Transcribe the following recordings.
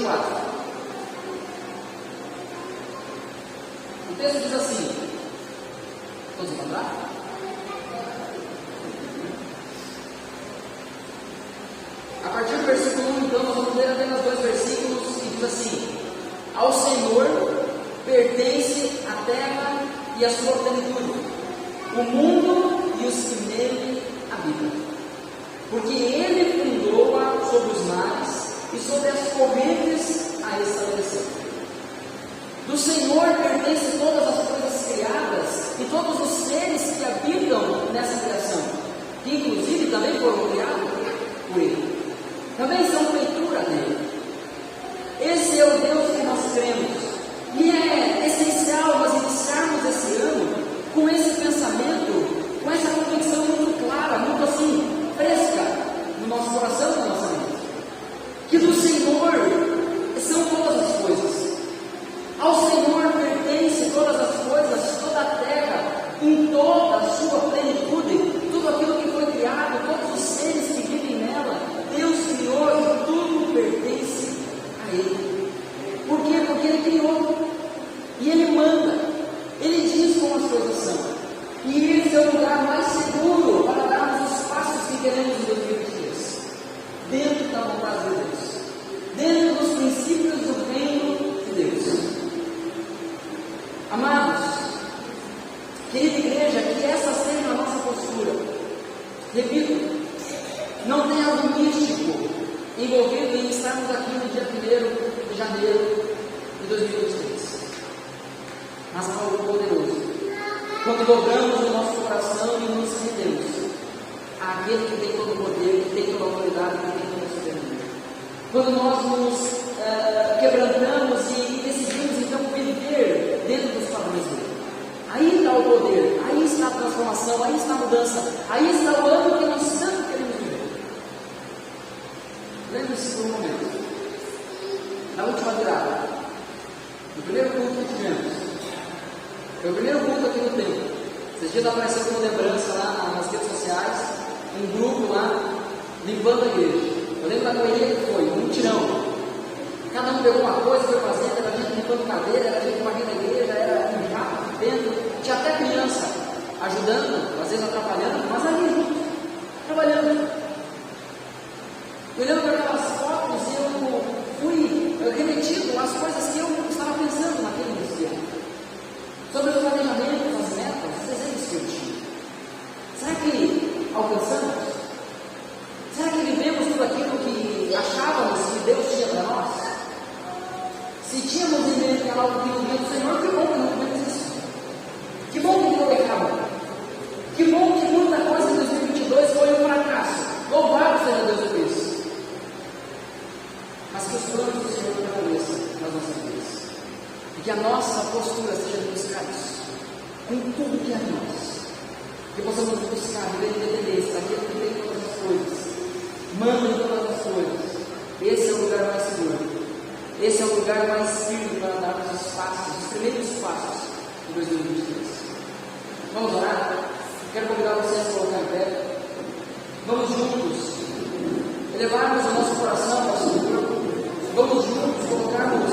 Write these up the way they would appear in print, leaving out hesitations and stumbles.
24. O texto diz assim, todos encontraram? A partir do versículo 1, então, nós vamos ler apenas 2 versículos, que diz assim: ao Senhor pertence a terra e a sua plenitude, o mundo e os que nele habitam, porque ele fundou-a sobre os mares e sobre as correntes a estabeleceu. Do Senhor pertencem todas as coisas criadas e todos os seres que habitam nessa criação, que inclusive também foram criados por Ele. Também são feitura dele. Esse é o Deus que nós cremos. E é essencial nós iniciarmos esse ano com esse pensamento, com essa convicção muito clara, muito assim, fresca, no nosso coração e na nossa mente. Que do Senhor são todas as coisas. Ao Senhor pertence todas as coisas, toda a terra, em toda a sua plenitude, tudo aquilo que foi criado, todos os seres que vivem nela, Deus criou e tudo pertence a Ele. Por quê? Porque Ele criou e Ele manda, Ele diz como as coisas são, e esse é o lugar mais seguro para darmos os passos que queremos em 2023, dentro da vontade de Deus, dentro dos princípios do reino de Deus. Amados, querida igreja, que essa seja a nossa postura. Repito, não tem algo místico envolvido em estarmos aqui no dia 1º de janeiro de 2023, mas algo poderoso, quando dobramos o nosso coração e nos rendemos àquele que tem todo o poder, que tem toda a autoridade, que tem toda a soberania. Quando nós nos quebrantamos e decidimos então viver dentro dos padrões dele, aí está o poder, aí está a transformação, aí está a mudança, aí está o ano que nós tanto queremos viver. Lembre-se por um momento, na última virada, no primeiro culto que tivemos, foi o primeiro culto aqui no templo. Esses dias apareceu como lembrança lá nas redes sociais, um grupo lá limpando a igreja. Eu lembro da correria que foi, um tirão. Cada um pegou uma coisa, foi fazendo, era gente limpando cadeira, era gente varrendo a igreja, era um jato dentro, tinha até criança ajudando, às vezes atrapalhando, mas ali junto, trabalhando. Eu lembro daquelas fotos e eu fui remetido às coisas que eu estava pensando naquele início, sobre os planejamentos, as metas, os desejos que eu tinha. Será que alcançamos? Será que vivemos tudo aquilo que achávamos que Deus tinha para nós? Se tínhamos em mente algo que não vinha do Senhor, que bom que não vivemos isso. Que bom que não pecamos. Que bom que muita coisa em 2022 foi um fracasso. Louvado seja Deus por isso. Mas que os planos do Senhor prevaleçam nas nossas vidas. E que a nossa postura seja de buscar isso. Com tudo que é nós. Que possamos buscar viver independência daquele que tem todas as coisas. Manda em todas as coisas. Esse é o lugar mais seguro. Esse é o lugar mais firme para darmos os passos, os primeiros passos de 2023. Vamos orar? Quero convidar você a se colocar em pé. Vamos juntos elevarmos o nosso coração ao Senhor. Vamos juntos colocarmos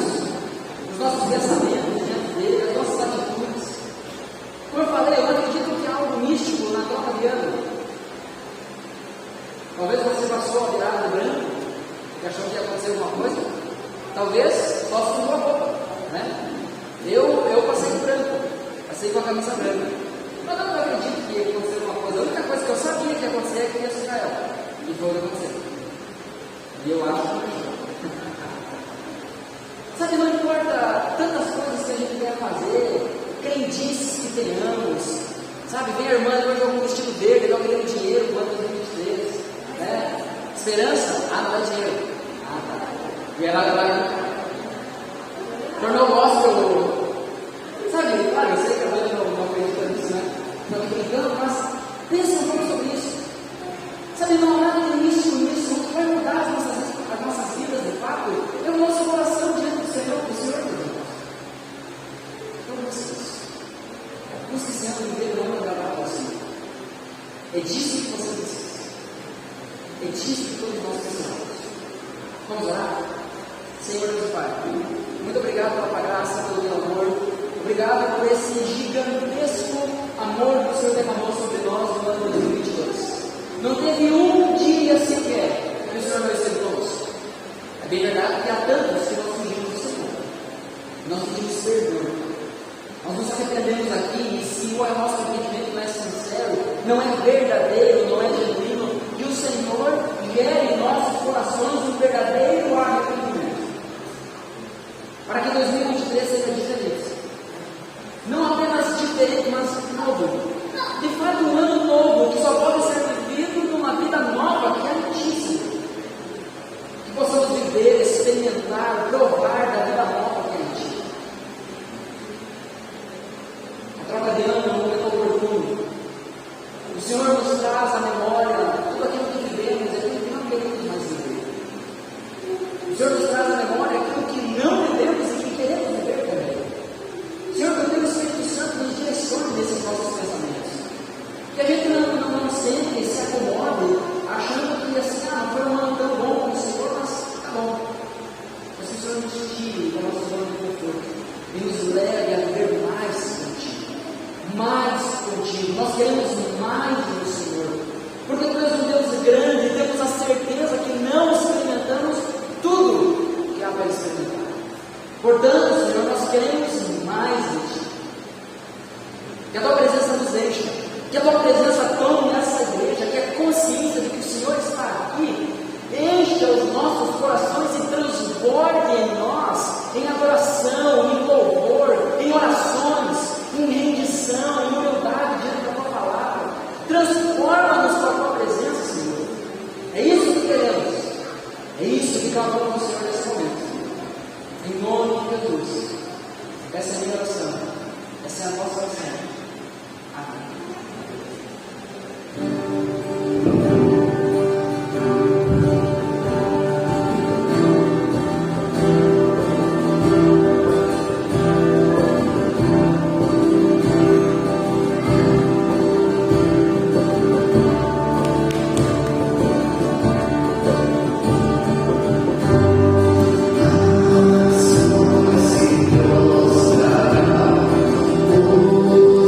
os nossos pensamentos diante dele, as nossas atitudes. Como eu falei, eu acredito que há algo místico na nova virada. Talvez você passou a virada do branco e achou que ia acontecer alguma coisa. Talvez só sujou a roupa, né? Eu passei de branco, passei com a camisa branca. Mas eu não acredito que ia acontecer alguma coisa. A única coisa que eu sabia que ia acontecer é que ia sujar ela. E foi o que aconteceu. E eu acho que sabe, não importa tantas coisas que a gente quer fazer, crendices que tenhamos, sabe, vem a irmã hoje com um vestido verde, não querendo dinheiro no ano 2023, né? Esperança? Ah, não é dinheiro. Ah, tá. E ela tornou gospel, sabe, claro, eu sei que a gente não acredita nisso, né? Não brincando, mas pensa um pouco sobre isso. Sabe, não há nada místico nisso, o que vai mudar as nossas vidas de fato é o nosso coração diante do Senhor Deus. Então, busque esse ano viver o ano agradável ao Senhor. É disso que você precisa. É disso que todos nós precisamos. Vamos orar? Senhor Deus Pai, muito obrigado pela tua graça, pelo teu amor. Obrigado por esse gigantesco amor que o Senhor derramou sobre nós no ano de 2022. Não teve um dia sequer que o Senhor não esteve conosco. É bem verdade que há tantos que nós fugimos do Senhor. Nós pedimos perdão. Nós nos arrependemos aqui, e se o nosso arrependimento não é sincero, não é verdadeiro, não é genuíno, que o Senhor gere em nossos corações um verdadeiro arrependimento. Para que 2023 seja diferente. Não apenas diferente, mas novo. De fato, um ano novo que só pode ser vivido numa vida nova, que é altíssima. Que possamos viver, experimentar, provar da vida nova que é altíssima. A troca de ano é um momento oportuno. O Senhor nos traz à memória tudo aquilo que vivemos e aquilo que não queremos mais viver. O Senhor nos traz à memória aquilo que não vivemos e que queremos viver também. Senhor, que o teu Espírito Santo nos direcione nesses nossos pensamentos. Que a gente não sente e se acomode achando que assim, não foi um ano tão bom com o Senhor, mas tá bom. Mas que o Senhor nos tire da nossa zona de conforto e nos leve a viver mais contigo. Mais contigo. Nós queremos mais do Senhor. Porque tu és um Deus grande e temos a certeza que não experimentamos tudo que há para experimentar. Portanto, Senhor, nós queremos mais de Ti. Que a Tua presença nos encha, que a Tua presença tome nessa igreja, que a consciência de que o Senhor está aqui encha os nossos corações e transborde em nós, em adoração, em louvor, em orações, em rendição, em humildade diante da Tua palavra. Transforma-nos com a Tua presença, Senhor. É isso que queremos. É isso que clamamos ao Senhor nesse momento. Em nome de Jesus. Essa é a minha oração. Essa é a nossa oração. Amém. Oh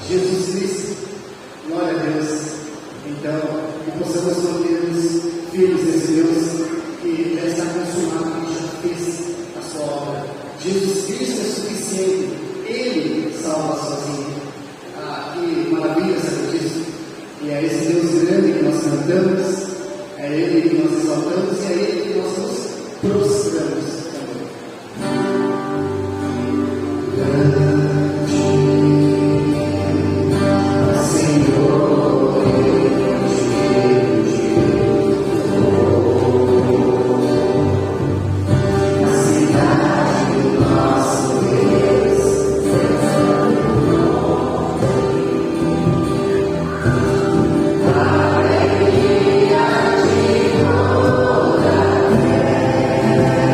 Jesus Cristo. Glória a Deus. Então, que possamos manter-nos firmes nesse Deus que já está consumado, que já fez a sua obra. Jesus Cristo é suficiente. Ele salva sozinho. Ah, que maravilha, sabe disso? E é esse Deus grande que nós cantamos, é Ele que nós exaltamos e é Ele que nós nos prostramos também. Alegria de toda fé.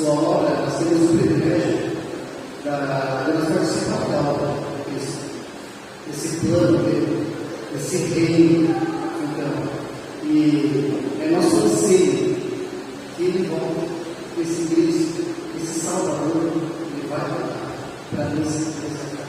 sua obra, nós temos o privilégio de nós participar da obra, esse plano dele, esse reino. Então, e é nosso anseio que ele volte, esse Cristo, esse Salvador, ele vai voltar para nos resgatar.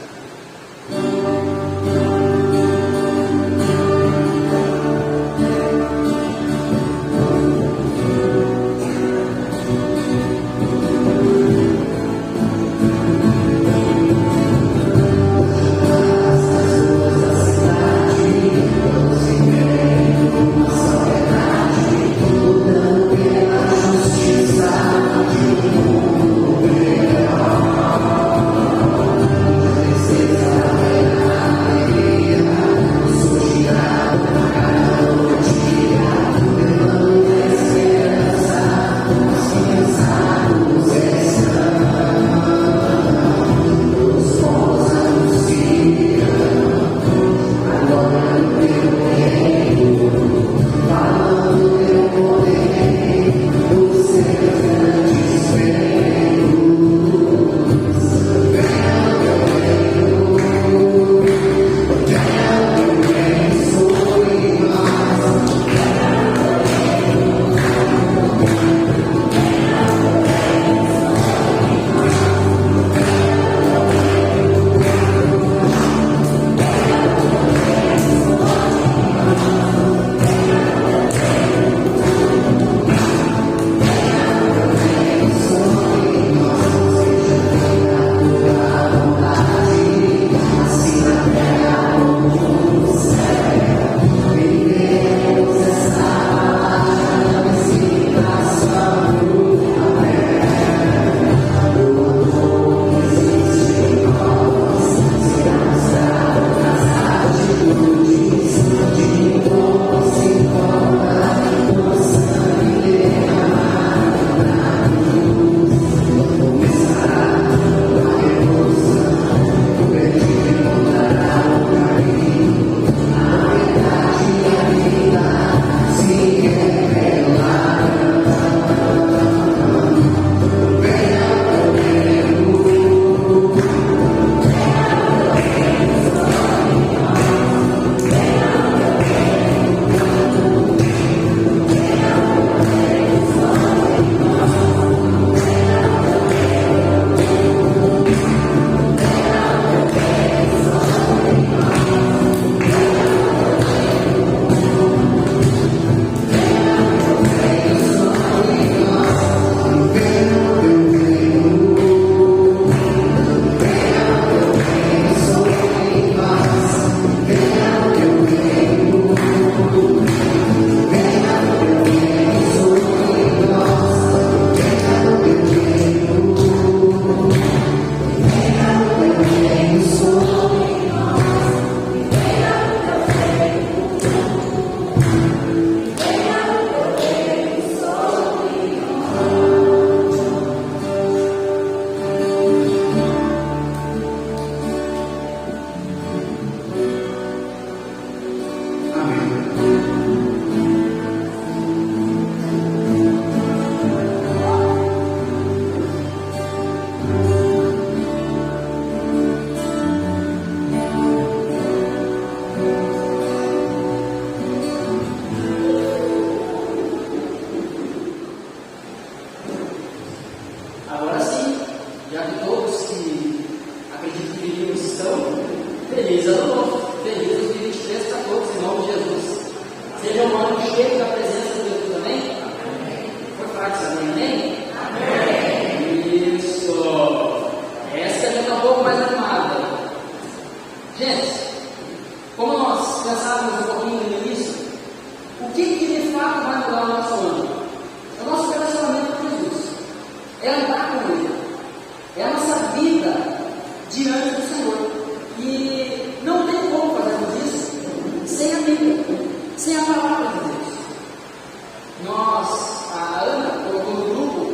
Feliz ano novo, feliz 2023 para todos, em nome de Jesus. Seja um ano cheio da presença de Deus também. Foi fácil, amém? Amém. Isso. Essa já está um pouco mais animada. Gente, como nós pensávamos um pouquinho no início, o que de fato vai mudar o nosso ano? É o nosso relacionamento com Jesus. É andar com Ele. É a nossa vida diante do Senhor. E não tem como fazermos isso sem a Bíblia, sem a palavra de Deus. A Ana colocou no grupo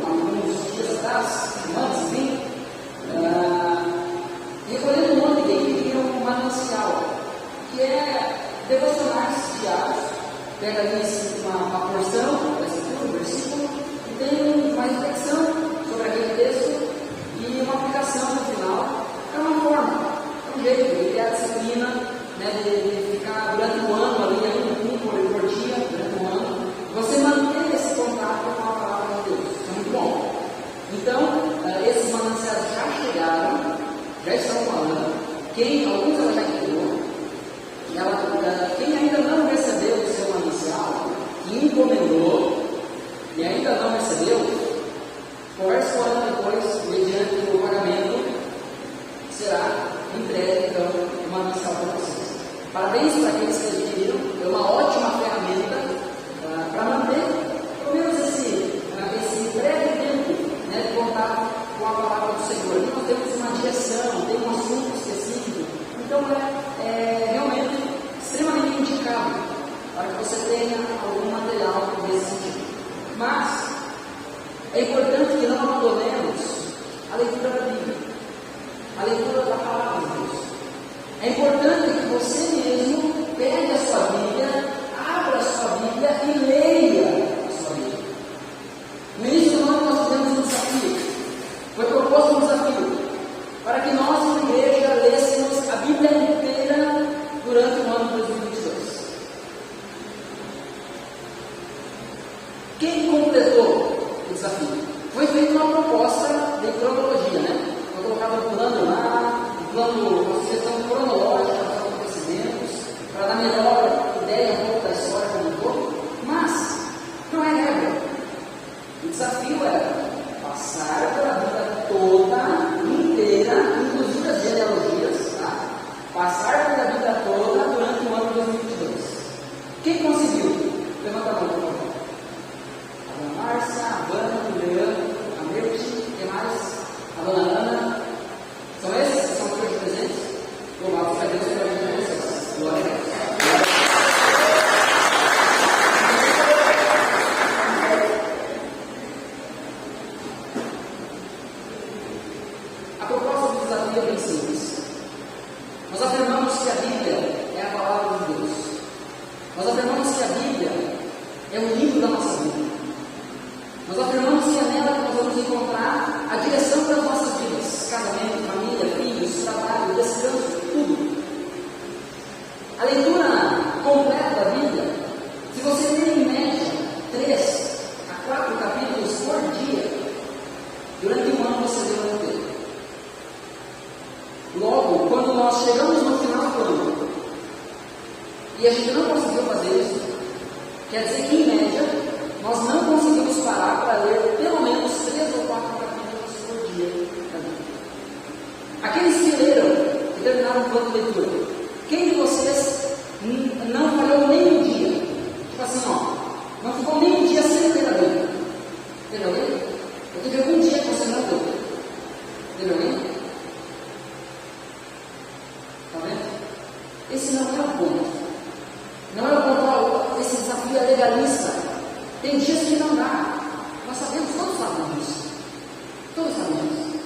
uma direção, tem um assunto específico. Então é realmente extremamente indicado para que você tenha algum material nesse sentido. Mas é importante que não abandonemos a leitura da Bíblia, a leitura da palavra de Deus. É importante que você mesmo pegue a sua Bíblia, abra a sua Bíblia e leia a sua Bíblia. No início do ano nós fizemos um desafio. Foi proposto um desafio para que nós, como igreja, lêssemos a Bíblia inteira durante o ano de 2022. Quem completou o desafio? Foi feita uma proposta de cronologia, né? Foi colocado um plano lá, uma sugestão cronológica dos acontecimentos, para dar melhor ideia um pouco da história como um todo. Mas não é regra. O desafio era passar pela Bíblia toda, inteira, inclusive as genealogias, tá? Passar pela Bíblia toda durante o ano de 2022. Quem conseguiu? Levanta a mão, por favor. A dona Márcia, a Vana, o Leandro, a Mirti, quem mais? A dona Ana. São esses que são os seus presentes? Louvado seja Deus pela vida de vocês. Glória a Deus. A proposta do desafio é bem simples. Nós afirmamos que a Bíblia é a palavra de Deus. Nós afirmamos que a Bíblia é o livro da nossa vida. Nós afirmamos que é nela que nós vamos encontrar a direção para as nossas vidas: casamento, família, filhos, trabalho, descanso, tudo. A leitura completa da Bíblia, se você ler em média 3 a 4 capítulos por dia, durante um ano você lê o ano inteiro. Logo, quando nós chegamos no final do ano e a gente não conseguiu fazer isso, quer dizer que, em média, nós não conseguimos parar para ler pelo menos 3 ou 4 capítulos por dia da Bíblia. Aqueles que leram e terminaram o plano de leitura, quem de vocês não falhou nem um dia? Tipo assim, não ficou nem um dia sem ler a Bíblia. Teve alguém? Eu tive algum dia que você não leu. Teve alguém? Está vendo? Esse não é o ponto. Não é o ponto, esse desafio é legalista. Tem dias que não dá. Nós sabemos, todos sabemos disso. Todos sabemos disso.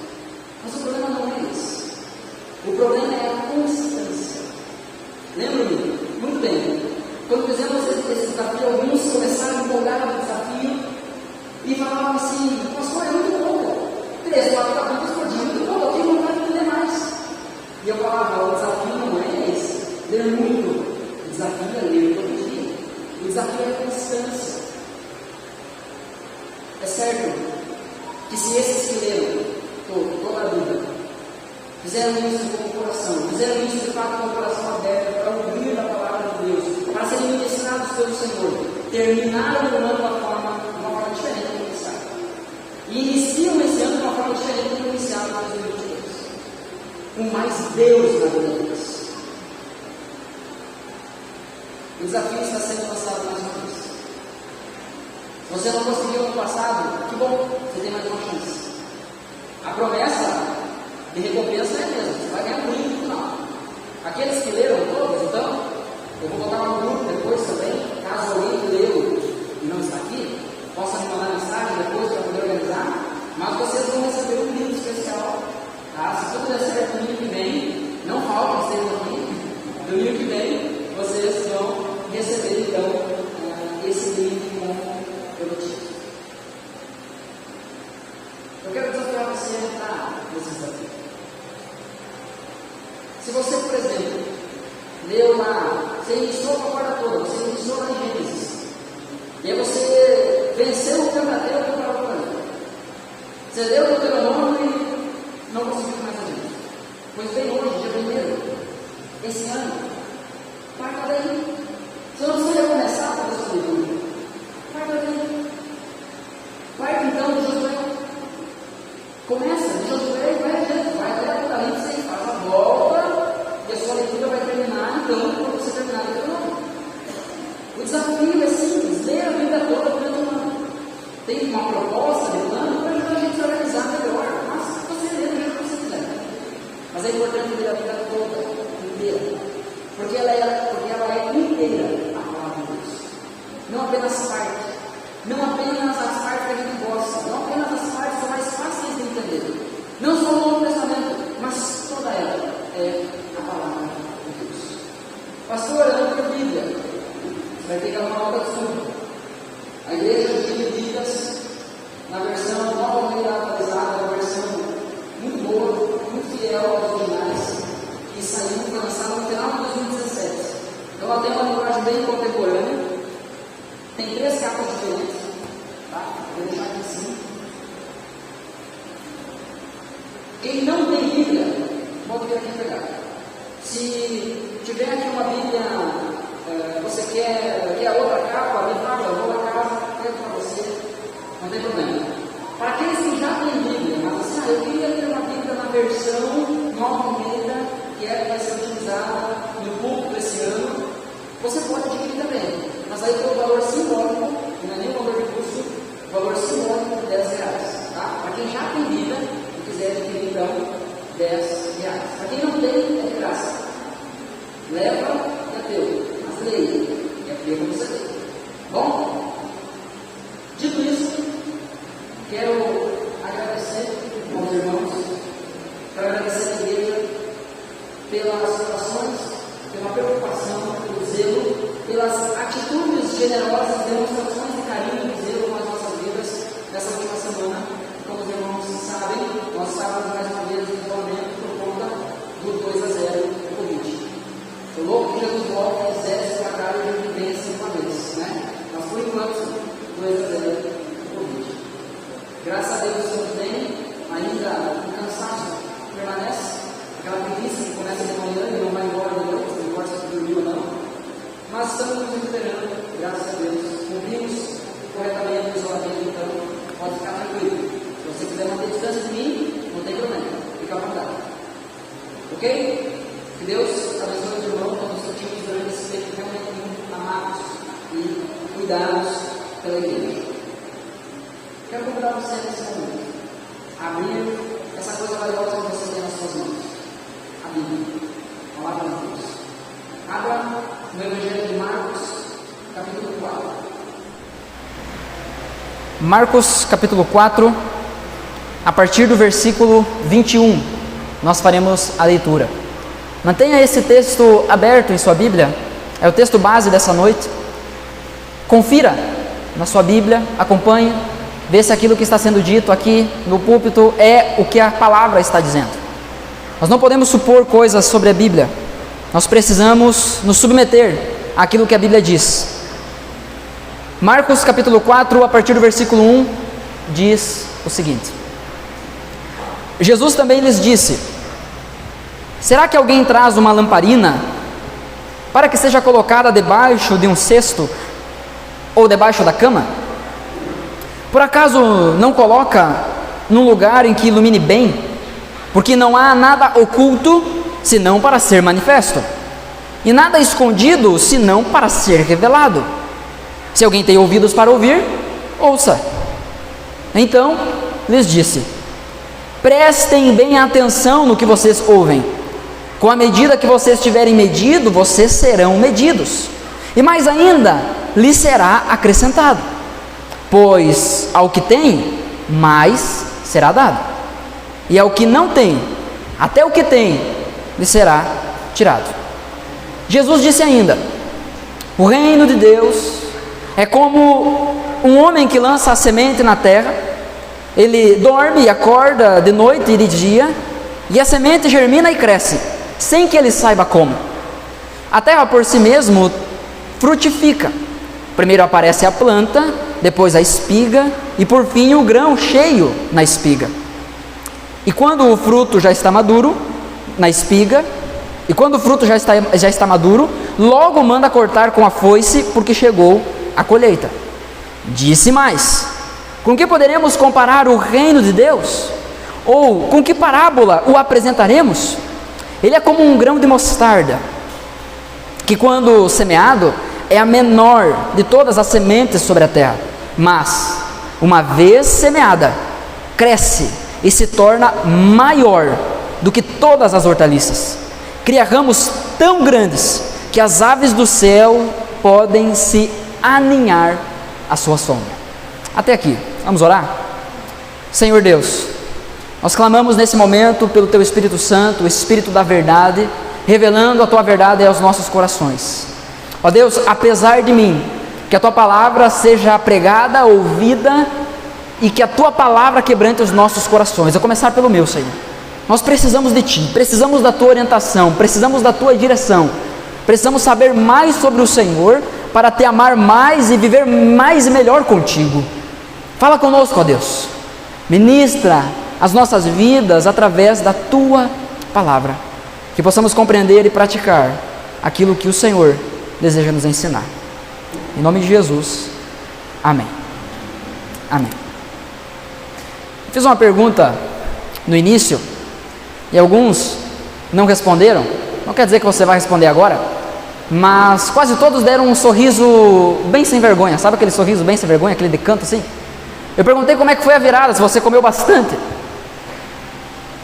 Mas o problema não é esse. O problema é a constância. Lembra-me? Muito bem. Quando fizemos esse desafio, alguns começaram a empolgar no desafio e falavam assim: pastor, é muito bom. 3, 4 capítulos por dia, muito bom. Eu tenho vontade de ler mais. E eu falava: o desafio não é esse, ler muito. O desafio é ler todo dia. O desafio é a constância. É certo que se esses que leram toda a Bíblia fizeram isso com o coração, fizeram isso de fato com o coração aberto para ouvir a palavra de Deus, para serem ministrados pelo Senhor, terminaram o ano de uma forma diferente do que iniciaram. E iniciam esse ano de uma forma diferente do que iniciaram em 2022. Com mais Deus na vida deles. O desafio está sendo lançado mais uma vez. Se você não conseguiu no passado, que bom, você tem mais uma chance. A promessa de recompensa é a mesma, você vai ganhar muito no final. Aqueles que leram todos, então, eu vou botar no grupo depois também, caso alguém que leu e não está aqui, possa me mandar mensagem depois para poder organizar, mas vocês vão receber um brinde especial, tá? Se tudo der certo no domingo que vem, não falta que estejam aqui, domingo que vem vocês vão receber então esse brinde com produtivo. Eu quero desafiar você a entrar nesse desafio. Se você, por exemplo, leu lá, você iniciou a corda toda, você iniciou lá em Gênesis, e aí você venceu o Pentateuco e parou por ali. Você leu o Deuteronômio e não conseguiu mais adiante. Pois bem, hoje, dia 1º, esse ano, parta daí. Você não precisa começar pela sua leitura. Parta daí. Parta então de Josué. Começa de Josué e vai adiante. Vai até Apocalipse e faz a volta. E a sua leitura vai terminar, então, quando você terminar a leitura. O desafio é simples. Ler a Bíblia toda durante um ano. Tem uma proposta de plano para ajudar a gente a organizar melhor. Mas você lê do jeito que você quiser. roda de estudo. A igreja de Vidas, na versão Nova Almeida atualizada, uma versão muito boa, muito fiel aos originais, que saiu, foi lançada no final de 2017. Então ela tem uma linguagem bem contemporânea, tem 3 capas diferentes, tá? Vou deixar aqui em cima. Quem não tem Bíblia, pode vir aqui pegar. Se tiver aqui uma Bíblia, você quer outra capa, me fala, eu vou na casa, pego para você, não tem problema. Para aqueles que já têm Bíblia, mas assim, eu queria ter uma Bíblia na versão Nova Almeida, que vai ser utilizada no culto desse ano, você pode adquirir também. Mas aí tem o valor simbólico, que não é nem o valor de custo, o valor simbólico de R$10. Tá? Para quem já tem Bíblia e quiser adquirir, então, R$10. Para quem não tem, é de graça. Leva, é teu. Mas leia, é teu para você ter. Bom? Dito isso, quero agradecer aos irmãos, quero agradecer a igreja pelas orações, pela preocupação, pelo zelo, pelas atitudes generosas, demonstrações de carinho e zelo com as nossas vidas nessa última semana. Como os irmãos sabem, nós estávamos mais uma vez em isolamento por conta do 2-0 do Covid. Estou louco que Jesus volte e exerce para cá e a gente vença uma vez, né? Mas por enquanto, 2-0 do Covid. Graças a Deus estamos bem, ainda o cansaço permanece, aquela preguiça que começa de manhã e não vai embora de noite, não importa se dormiu ou não. Mas estamos nos recuperando, graças a Deus. Cumprimos corretamente o isolamento, então pode ficar tranquilo. Se você quiser manter distância de mim, não tem problema, fica à vontade. Ok? Que Deus abençoe os irmãos, que nos sentimos durante esse tempo realmente muito amados e cuidados pela igreja. Quero convidar você nesse momento a abrir essa coisa valiosa que você tem nas suas mãos, a Bíblia, a palavra de Deus. Abra no Evangelho de Marcos, capítulo 4. Marcos, capítulo 4, a partir do versículo 21, nós faremos a leitura. Mantenha esse texto aberto em sua Bíblia, é o texto base dessa noite. Confira na sua Bíblia, acompanhe, vê se aquilo que está sendo dito aqui no púlpito é o que a palavra está dizendo. Nós não podemos supor coisas sobre a Bíblia, nós precisamos nos submeter àquilo que a Bíblia diz. Marcos capítulo 4, a partir do versículo 1, diz o seguinte: Jesus também lhes disse: será que alguém traz uma lamparina para que seja colocada debaixo de um cesto ou debaixo da cama? Por acaso não coloca num lugar em que ilumine bem? Porque não há nada oculto senão para ser manifesto, e nada escondido senão para ser revelado. Se alguém tem ouvidos para ouvir, ouça. Então lhes disse: prestem bem atenção no que vocês ouvem. Com a medida que vocês tiverem medido, vocês serão medidos, e mais ainda lhes será acrescentado. Pois ao que tem, mais será dado, e ao que não tem, até o que tem lhe será tirado. Jesus disse ainda: o reino de Deus é como um homem que lança a semente na terra. Ele dorme e acorda de noite e de dia, e a semente germina e cresce, sem que ele saiba como. A terra por si mesmo frutifica. Primeiro aparece a planta, depois a espiga, e por fim o grão cheio na espiga. E quando o fruto já está maduro na espiga, já está maduro, logo manda cortar com a foice, porque chegou a colheita. Disse mais: com que poderemos comparar o reino de Deus? Ou com que parábola o apresentaremos? Ele é como um grão de mostarda, que quando semeado é a menor de todas as sementes sobre a terra, mas uma vez semeada, cresce e se torna maior do que todas as hortaliças. Cria ramos tão grandes que as aves do céu podem se aninhar à sua sombra. Até aqui, vamos orar? Senhor Deus, nós clamamos nesse momento pelo Teu Espírito Santo, o Espírito da verdade, revelando a Tua verdade aos nossos corações. Ó Deus, apesar de mim Que a tua palavra seja pregada, ouvida, e que a tua palavra quebrante os nossos corações, a começar pelo meu, Senhor. Nós precisamos de ti, precisamos da tua orientação, precisamos da tua direção, precisamos saber mais sobre o Senhor para te amar mais e viver mais e melhor contigo. Fala conosco, ó Deus, ministra as nossas vidas através da tua palavra, que possamos compreender e praticar aquilo que o Senhor deseja nos ensinar. Em nome de Jesus, amém. Amém. Fiz uma pergunta no início e alguns não responderam. Não quer dizer que você vai responder agora, mas quase todos deram um sorriso bem sem vergonha. Sabe aquele sorriso bem sem vergonha, aquele de canto assim? Eu perguntei como é que foi a virada, se você comeu bastante.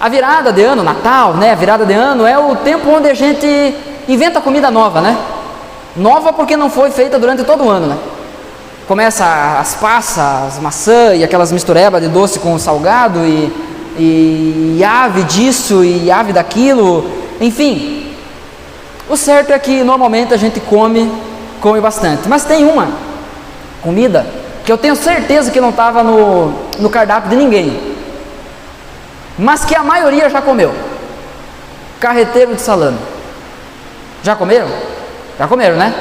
A virada de ano, Natal, né? A virada de ano é o tempo onde a gente inventa comida nova, né? Nova porque não foi feita durante todo o ano, né? Começa as passas, maçã e aquelas misturebas de doce com salgado e ave disso e ave daquilo, enfim. O certo é que normalmente a gente come bastante, mas tem uma comida que eu tenho certeza que não estava no cardápio de ninguém, mas que a maioria já comeu: carreteiro de salame. Já comeram? Já comeram, né?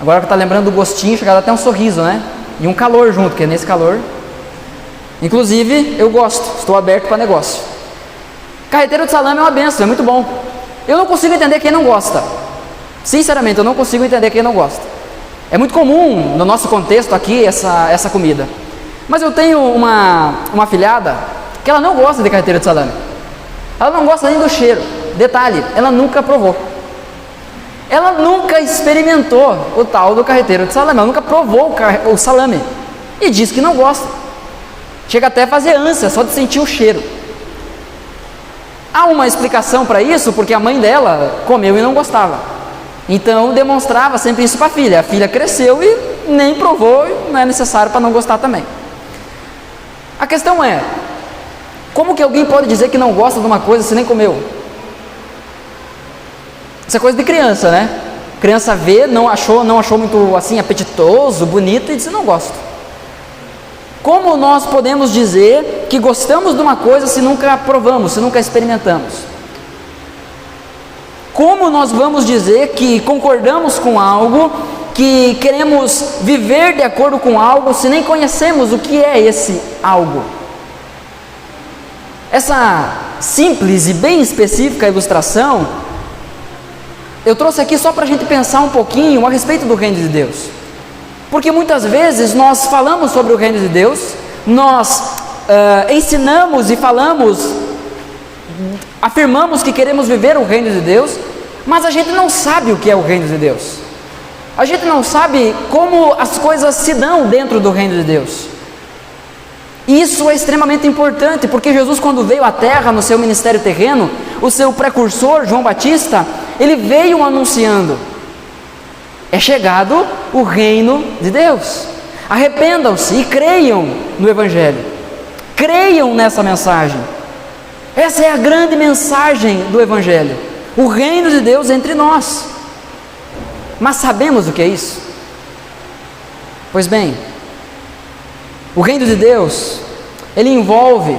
Agora que está lembrando do gostinho, chegado até um sorriso, né? E um calor junto, porque nesse calor, inclusive, eu gosto, estou aberto para negócio. Carreteiro de salame é uma benção, é muito bom. Eu não consigo entender quem não gosta. Sinceramente, eu não consigo entender quem não gosta. É muito comum no nosso contexto aqui essa comida. Mas eu tenho uma afilhada que ela não gosta de carreteiro de salame. Ela não gosta nem do cheiro. Detalhe, ela nunca provou. Ela nunca experimentou o tal do carreteiro de salame, ela nunca provou o salame e diz que não gosta. Chega até a fazer ânsia só de sentir o cheiro. Há uma explicação para isso, porque a mãe dela comeu e não gostava. Então demonstrava sempre isso para a filha. A filha cresceu e nem provou, e não é necessário para não gostar também. A questão é, como que alguém pode dizer que não gosta de uma coisa se nem comeu? Isso é coisa de criança, né? Criança vê, não achou muito assim apetitoso, bonito e disse não gosto. Como nós podemos dizer que gostamos de uma coisa se nunca provamos, se nunca experimentamos? Como nós vamos dizer que concordamos com algo, que queremos viver de acordo com algo, se nem conhecemos o que é esse algo? Essa simples e bem específica ilustração eu trouxe aqui só para a gente pensar um pouquinho a respeito do reino de Deus. Porque muitas vezes nós falamos sobre o reino de Deus, nós ensinamos e falamos, afirmamos que queremos viver o reino de Deus, mas a gente não sabe o que é o reino de Deus. A gente não sabe como as coisas se dão dentro do reino de Deus. E isso é extremamente importante, porque Jesus, quando veio à terra no seu ministério terreno, o seu precursor, João Batista, ele veio anunciando: é chegado o reino de Deus, arrependam-se e creiam no Evangelho, creiam nessa mensagem. Essa é a grande mensagem do Evangelho, o reino de Deus entre nós. Mas sabemos o que é isso? Pois bem, o reino de Deus, ele envolve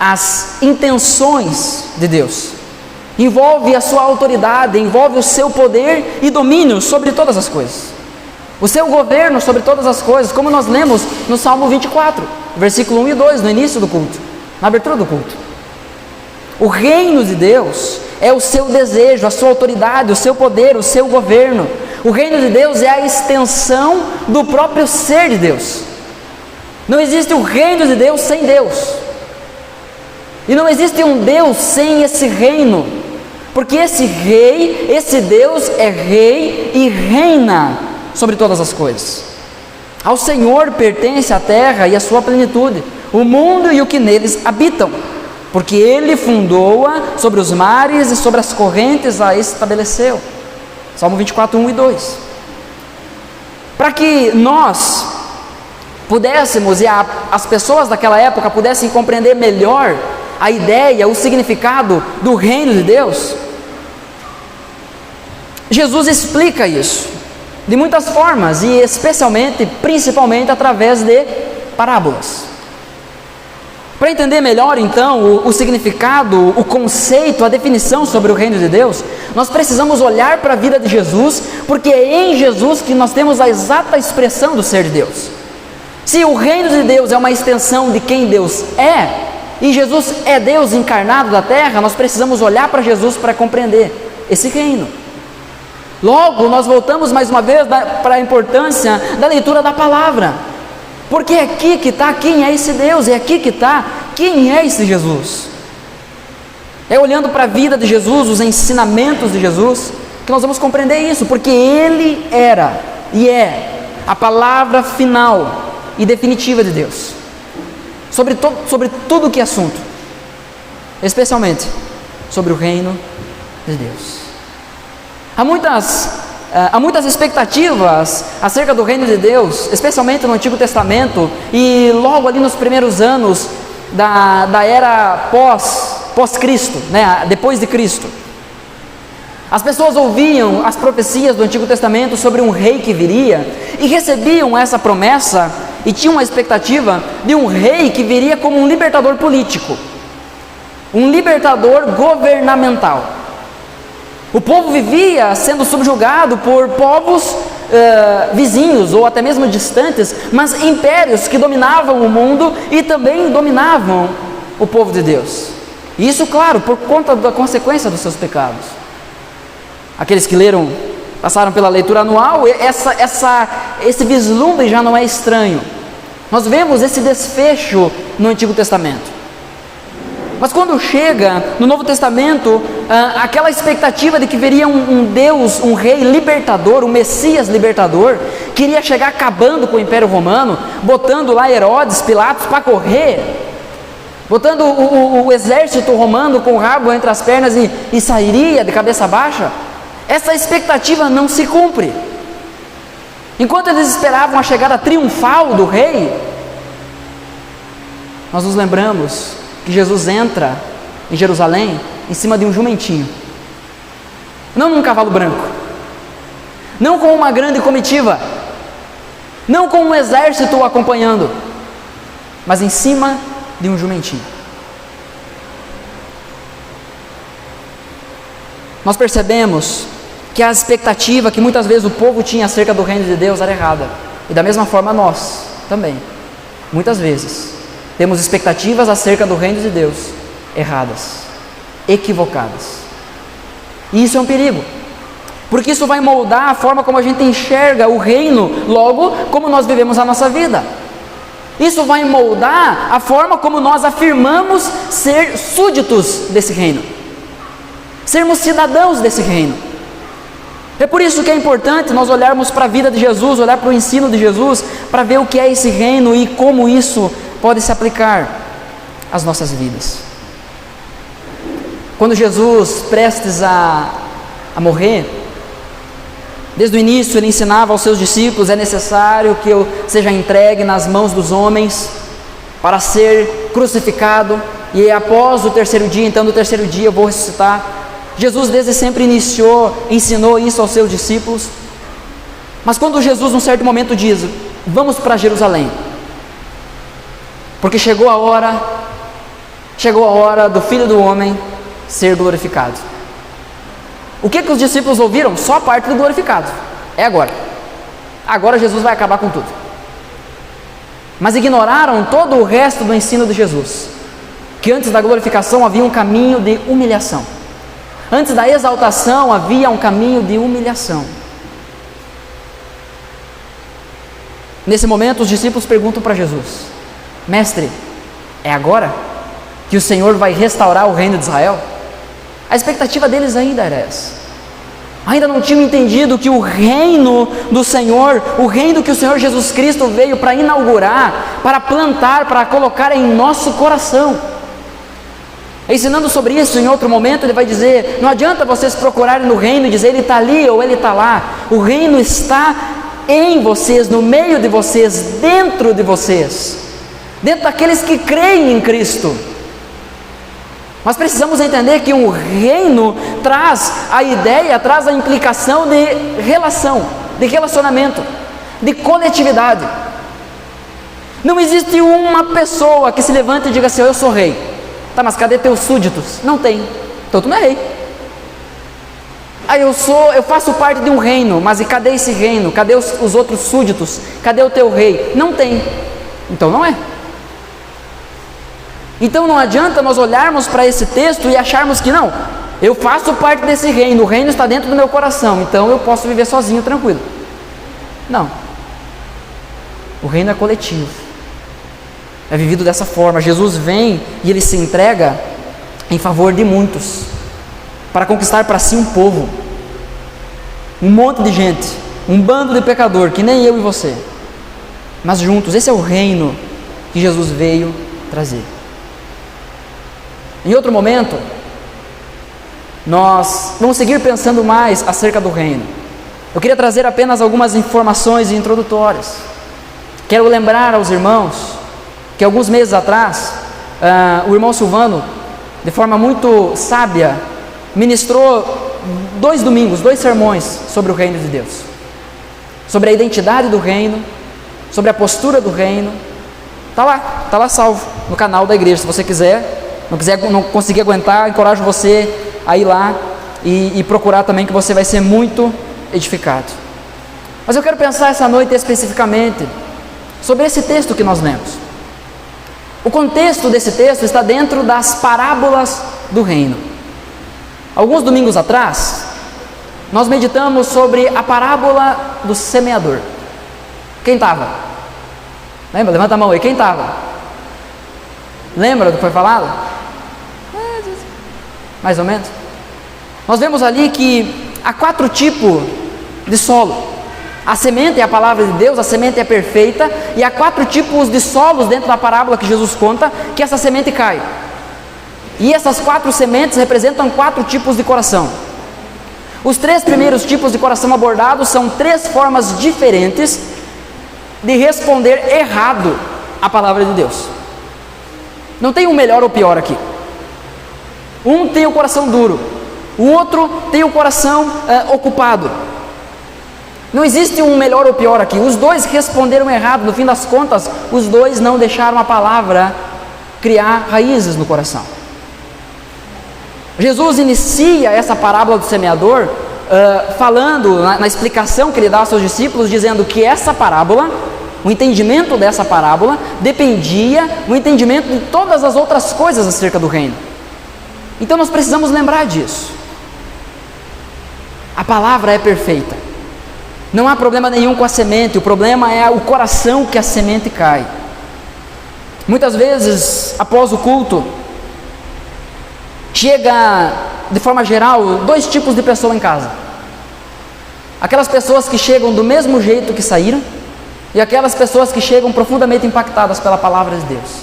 as intenções de Deus, envolve a sua autoridade, envolve o seu poder e domínio sobre todas as coisas, o seu governo sobre todas as coisas, como nós lemos no Salmo 24, versículo 1 e 2, no início do culto, na abertura do culto. O reino de Deus é o seu desejo, a sua autoridade, o seu poder, o seu governo. O reino de Deus é a extensão do próprio ser de Deus. Não existe o reino de Deus sem Deus, e não existe um Deus sem esse reino, porque esse rei, esse Deus é rei e reina sobre todas as coisas. Ao Senhor pertence a terra e a sua plenitude, o mundo e o que neles habitam, porque Ele fundou-a sobre os mares e sobre as correntes a estabeleceu. Salmo 24, 1 e 2. Para que nós pudéssemos, e as pessoas daquela época pudessem compreender melhor a ideia, o significado do reino de Deus, Jesus explica isso. de muitas formas, e especialmente, principalmente através de parábolas. Para entender melhor então o significado, o conceito, a definição sobre o reino de Deus, nós precisamos olhar para a vida de Jesus, porque é em Jesus que nós temos a exata expressão do ser de Deus. Se o reino de Deus é uma extensão de quem Deus é, e Jesus é Deus encarnado da terra, nós precisamos olhar para Jesus para compreender esse reino. Logo, nós voltamos mais uma vez para a importância da leitura da palavra, porque é aqui que está quem é esse Deus, é aqui que está quem é esse Jesus. É olhando para a vida de Jesus, os ensinamentos de Jesus, que nós vamos compreender isso, porque Ele era e é a palavra final e definitiva de Deus, sobre tudo que é assunto, especialmente sobre o reino de Deus. Há muitas expectativas acerca do reino de Deus, especialmente no Antigo Testamento e logo ali nos primeiros anos da era pós-Cristo, né? Depois de Cristo. As pessoas ouviam as profecias do Antigo Testamento sobre um rei que viria e recebiam essa promessa e tinham uma expectativa de um rei que viria como um libertador político, um libertador governamental. O povo vivia sendo subjugado por povos vizinhos ou até mesmo distantes, mas impérios que dominavam o mundo e também dominavam o povo de Deus. E isso, claro, por conta da consequência dos seus pecados. Aqueles que passaram pela leitura anual, esse vislumbre já não é estranho. Nós vemos esse desfecho no Antigo Testamento. Mas quando chega no Novo Testamento, aquela expectativa de que viria um Deus, um rei libertador, um Messias libertador, que iria chegar acabando com o Império Romano, botando lá Herodes, Pilatos para correr, botando o exército romano com o rabo entre as pernas e sairia de cabeça baixa, essa expectativa não se cumpre. Enquanto eles esperavam a chegada triunfal do rei, nós nos lembramos que Jesus entra em Jerusalém em cima de um jumentinho, não num cavalo branco, não com uma grande comitiva, não com um exército o acompanhando, mas em cima de um jumentinho. Nós percebemos que a expectativa que muitas vezes o povo tinha acerca do reino de Deus era errada, e da mesma forma nós também, muitas vezes, temos expectativas acerca do reino de Deus erradas, equivocadas. E isso é um perigo, porque isso vai moldar a forma como a gente enxerga o reino, logo como nós vivemos a nossa vida. Isso vai moldar a forma como nós afirmamos ser súditos desse reino, sermos cidadãos desse reino. É por isso que é importante nós olharmos para a vida de Jesus, olhar para o ensino de Jesus, para ver o que é esse reino e como isso pode se aplicar às nossas vidas. Quando Jesus, prestes a morrer, desde o início ele ensinava aos seus discípulos: é necessário que eu seja entregue nas mãos dos homens para ser crucificado, e após o terceiro dia, então no terceiro dia eu vou ressuscitar. Jesus desde sempre ensinou isso aos seus discípulos. Mas quando Jesus num certo momento diz: vamos para Jerusalém, porque chegou a hora do Filho do Homem ser glorificado. O que os discípulos ouviram? Só a parte do glorificado. É agora. Agora Jesus vai acabar com tudo. Mas ignoraram todo o resto do ensino de Jesus, que antes da glorificação havia um caminho de humilhação. Antes da exaltação havia um caminho de humilhação. Nesse momento os discípulos perguntam para Jesus: Mestre, é agora que o Senhor vai restaurar o reino de Israel? A expectativa deles ainda era essa. Ainda não tinham entendido que o reino do Senhor, o reino que o Senhor Jesus Cristo veio para inaugurar, para plantar, para colocar em nosso coração. Ensinando sobre isso em outro momento, ele vai dizer: não adianta vocês procurarem no reino e dizer ele está ali ou ele está lá. O reino está em vocês, no meio de vocês, dentro de vocês, dentro daqueles que creem em Cristo. Nós precisamos entender que um reino traz a ideia, traz a implicação de relação. de relacionamento, de coletividade. Não existe uma pessoa que se levante e diga assim: eu sou rei. Tá, mas cadê teus súditos? Não tem. Então tu não é rei. Eu faço parte de um reino, mas e cadê esse reino? Cadê os outros súditos? Cadê o teu rei? Não tem. Então não é. Então não adianta nós olharmos para esse texto e acharmos que não, eu faço parte desse reino, o reino está dentro do meu coração, então eu posso viver sozinho, tranquilo. Não. O reino é coletivo. É vivido dessa forma. Jesus vem e Ele se entrega em favor de muitos, para conquistar para si um povo, um monte de gente, um bando de pecador, que nem eu e você, mas juntos. Esse é o reino que Jesus veio trazer. Em outro momento, nós vamos seguir pensando mais acerca do reino. Eu queria trazer apenas algumas informações introdutórias. Quero lembrar aos irmãos que alguns meses atrás, o irmão Silvano, de forma muito sábia, ministrou 2 domingos, 2 sermões sobre o reino de Deus, sobre a identidade do reino, sobre a postura do reino. Está lá salvo no canal da igreja. Se você não conseguir aguentar, encorajo você a ir lá e procurar também, que você vai ser muito edificado. Mas eu quero pensar essa noite especificamente sobre esse texto que nós lemos. O contexto desse texto está dentro das parábolas do reino. Alguns domingos atrás, nós meditamos sobre a parábola do semeador. Quem estava? Lembra? Levanta a mão aí. Quem estava? Lembra do que foi falado? Mais ou menos. Nós vemos ali que há 4 tipos de solo. A semente é a palavra de Deus, a semente é perfeita, e há 4 tipos de solos dentro da parábola que Jesus conta, que essa semente cai. E essas 4 sementes representam 4 tipos de coração. Os 3 primeiros tipos de coração abordados são 3 formas diferentes de responder errado à palavra de Deus. Não tem um melhor ou pior aqui. Um tem o coração duro, o outro tem o coração ocupado. Não existe um melhor ou pior aqui. Os 2 responderam errado. No fim das contas, os 2 não deixaram a palavra criar raízes no coração. Jesus inicia essa parábola do semeador falando na explicação que ele dá aos seus discípulos, dizendo que essa parábola, o entendimento dessa parábola, dependia do entendimento de todas as outras coisas acerca do reino. Então nós precisamos lembrar disso. A palavra é perfeita. Não há problema nenhum com a semente, o problema é o coração que a semente cai. Muitas vezes, após o culto, chega, de forma geral, 2 tipos de pessoa em casa. Aquelas pessoas que chegam do mesmo jeito que saíram, e aquelas pessoas que chegam profundamente impactadas pela palavra de Deus.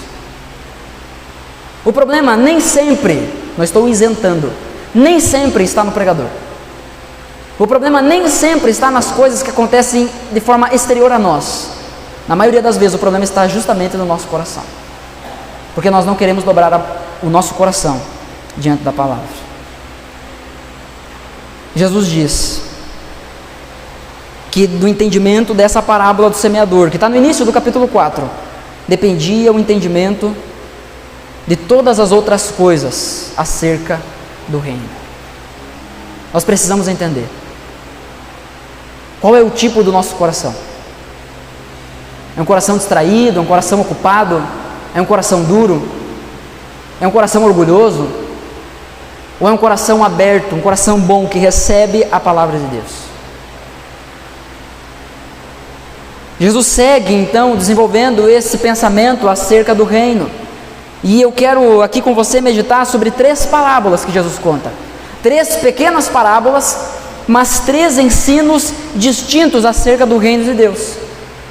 O problema nem sempre, não estou isentando, nem sempre está no pregador. O problema nem sempre está nas coisas que acontecem de forma exterior a nós. Na maioria das vezes o problema está justamente no nosso coração, porque nós não queremos dobrar o nosso coração diante da palavra. Jesus diz que do entendimento dessa parábola do semeador, que está no início do capítulo 4, dependia o entendimento de todas as outras coisas acerca do reino. Nós precisamos entender qual é o tipo do nosso coração. É um coração distraído? É um coração ocupado? É um coração duro? É um coração orgulhoso? Ou é um coração aberto, um coração bom que recebe a palavra de Deus? Jesus segue então desenvolvendo esse pensamento acerca do reino. E eu quero aqui com você meditar sobre 3 parábolas que Jesus conta. 3 pequenas parábolas, mas 3 ensinos distintos acerca do reino de Deus,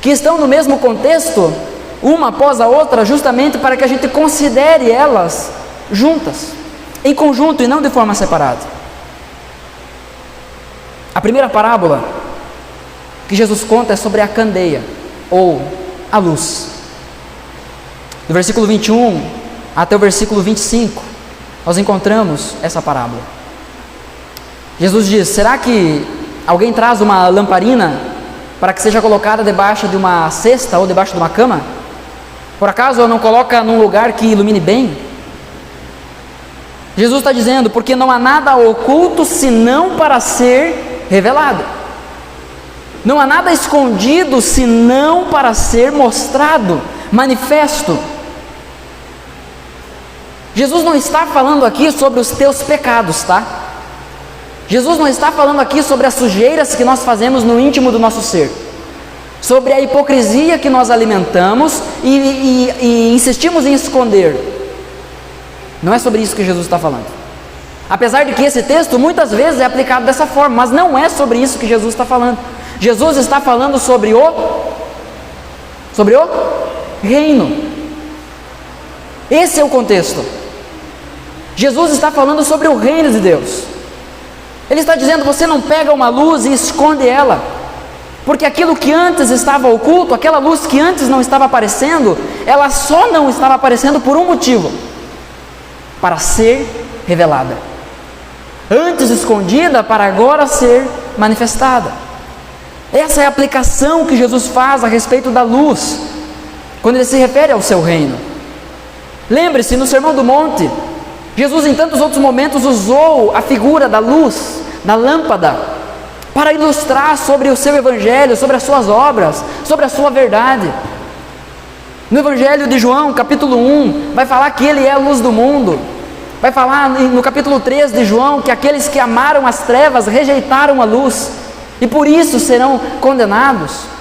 que estão no mesmo contexto, uma após a outra, justamente para que a gente considere elas juntas, em conjunto e não de forma separada. A primeira parábola que Jesus conta é sobre a candeia, ou a luz. Do versículo 21 até o versículo 25, nós encontramos essa parábola. Jesus diz: será que alguém traz uma lamparina para que seja colocada debaixo de uma cesta ou debaixo de uma cama? Por acaso não coloca num lugar que ilumine bem? Jesus está dizendo, porque não há nada oculto senão para ser revelado. Não há nada escondido senão para ser mostrado, manifesto. Jesus não está falando aqui sobre os teus pecados, tá? Jesus não está falando aqui sobre as sujeiras que nós fazemos no íntimo do nosso ser, sobre a hipocrisia que nós alimentamos e insistimos em esconder. Não é sobre isso que Jesus está falando. Apesar de que esse texto muitas vezes é aplicado dessa forma, mas não é sobre isso que Jesus está falando. Jesus está falando sobre o reino. Esse é o contexto. Jesus está falando sobre o reino de Deus. Ele está dizendo, você não pega uma luz e esconde ela, porque aquilo que antes estava oculto, aquela luz que antes não estava aparecendo, ela só não estava aparecendo por um motivo: para ser revelada. Antes escondida, para agora ser manifestada. Essa é a aplicação que Jesus faz a respeito da luz, quando ele se refere ao seu reino. Lembre-se, no Sermão do Monte, Jesus em tantos outros momentos usou a figura da luz, da lâmpada, para ilustrar sobre o seu evangelho, sobre as suas obras, sobre a sua verdade. No Evangelho de João, capítulo 1, vai falar que ele é a luz do mundo. Vai falar no capítulo 3 de João que aqueles que amaram as trevas rejeitaram a luz e por isso serão condenados.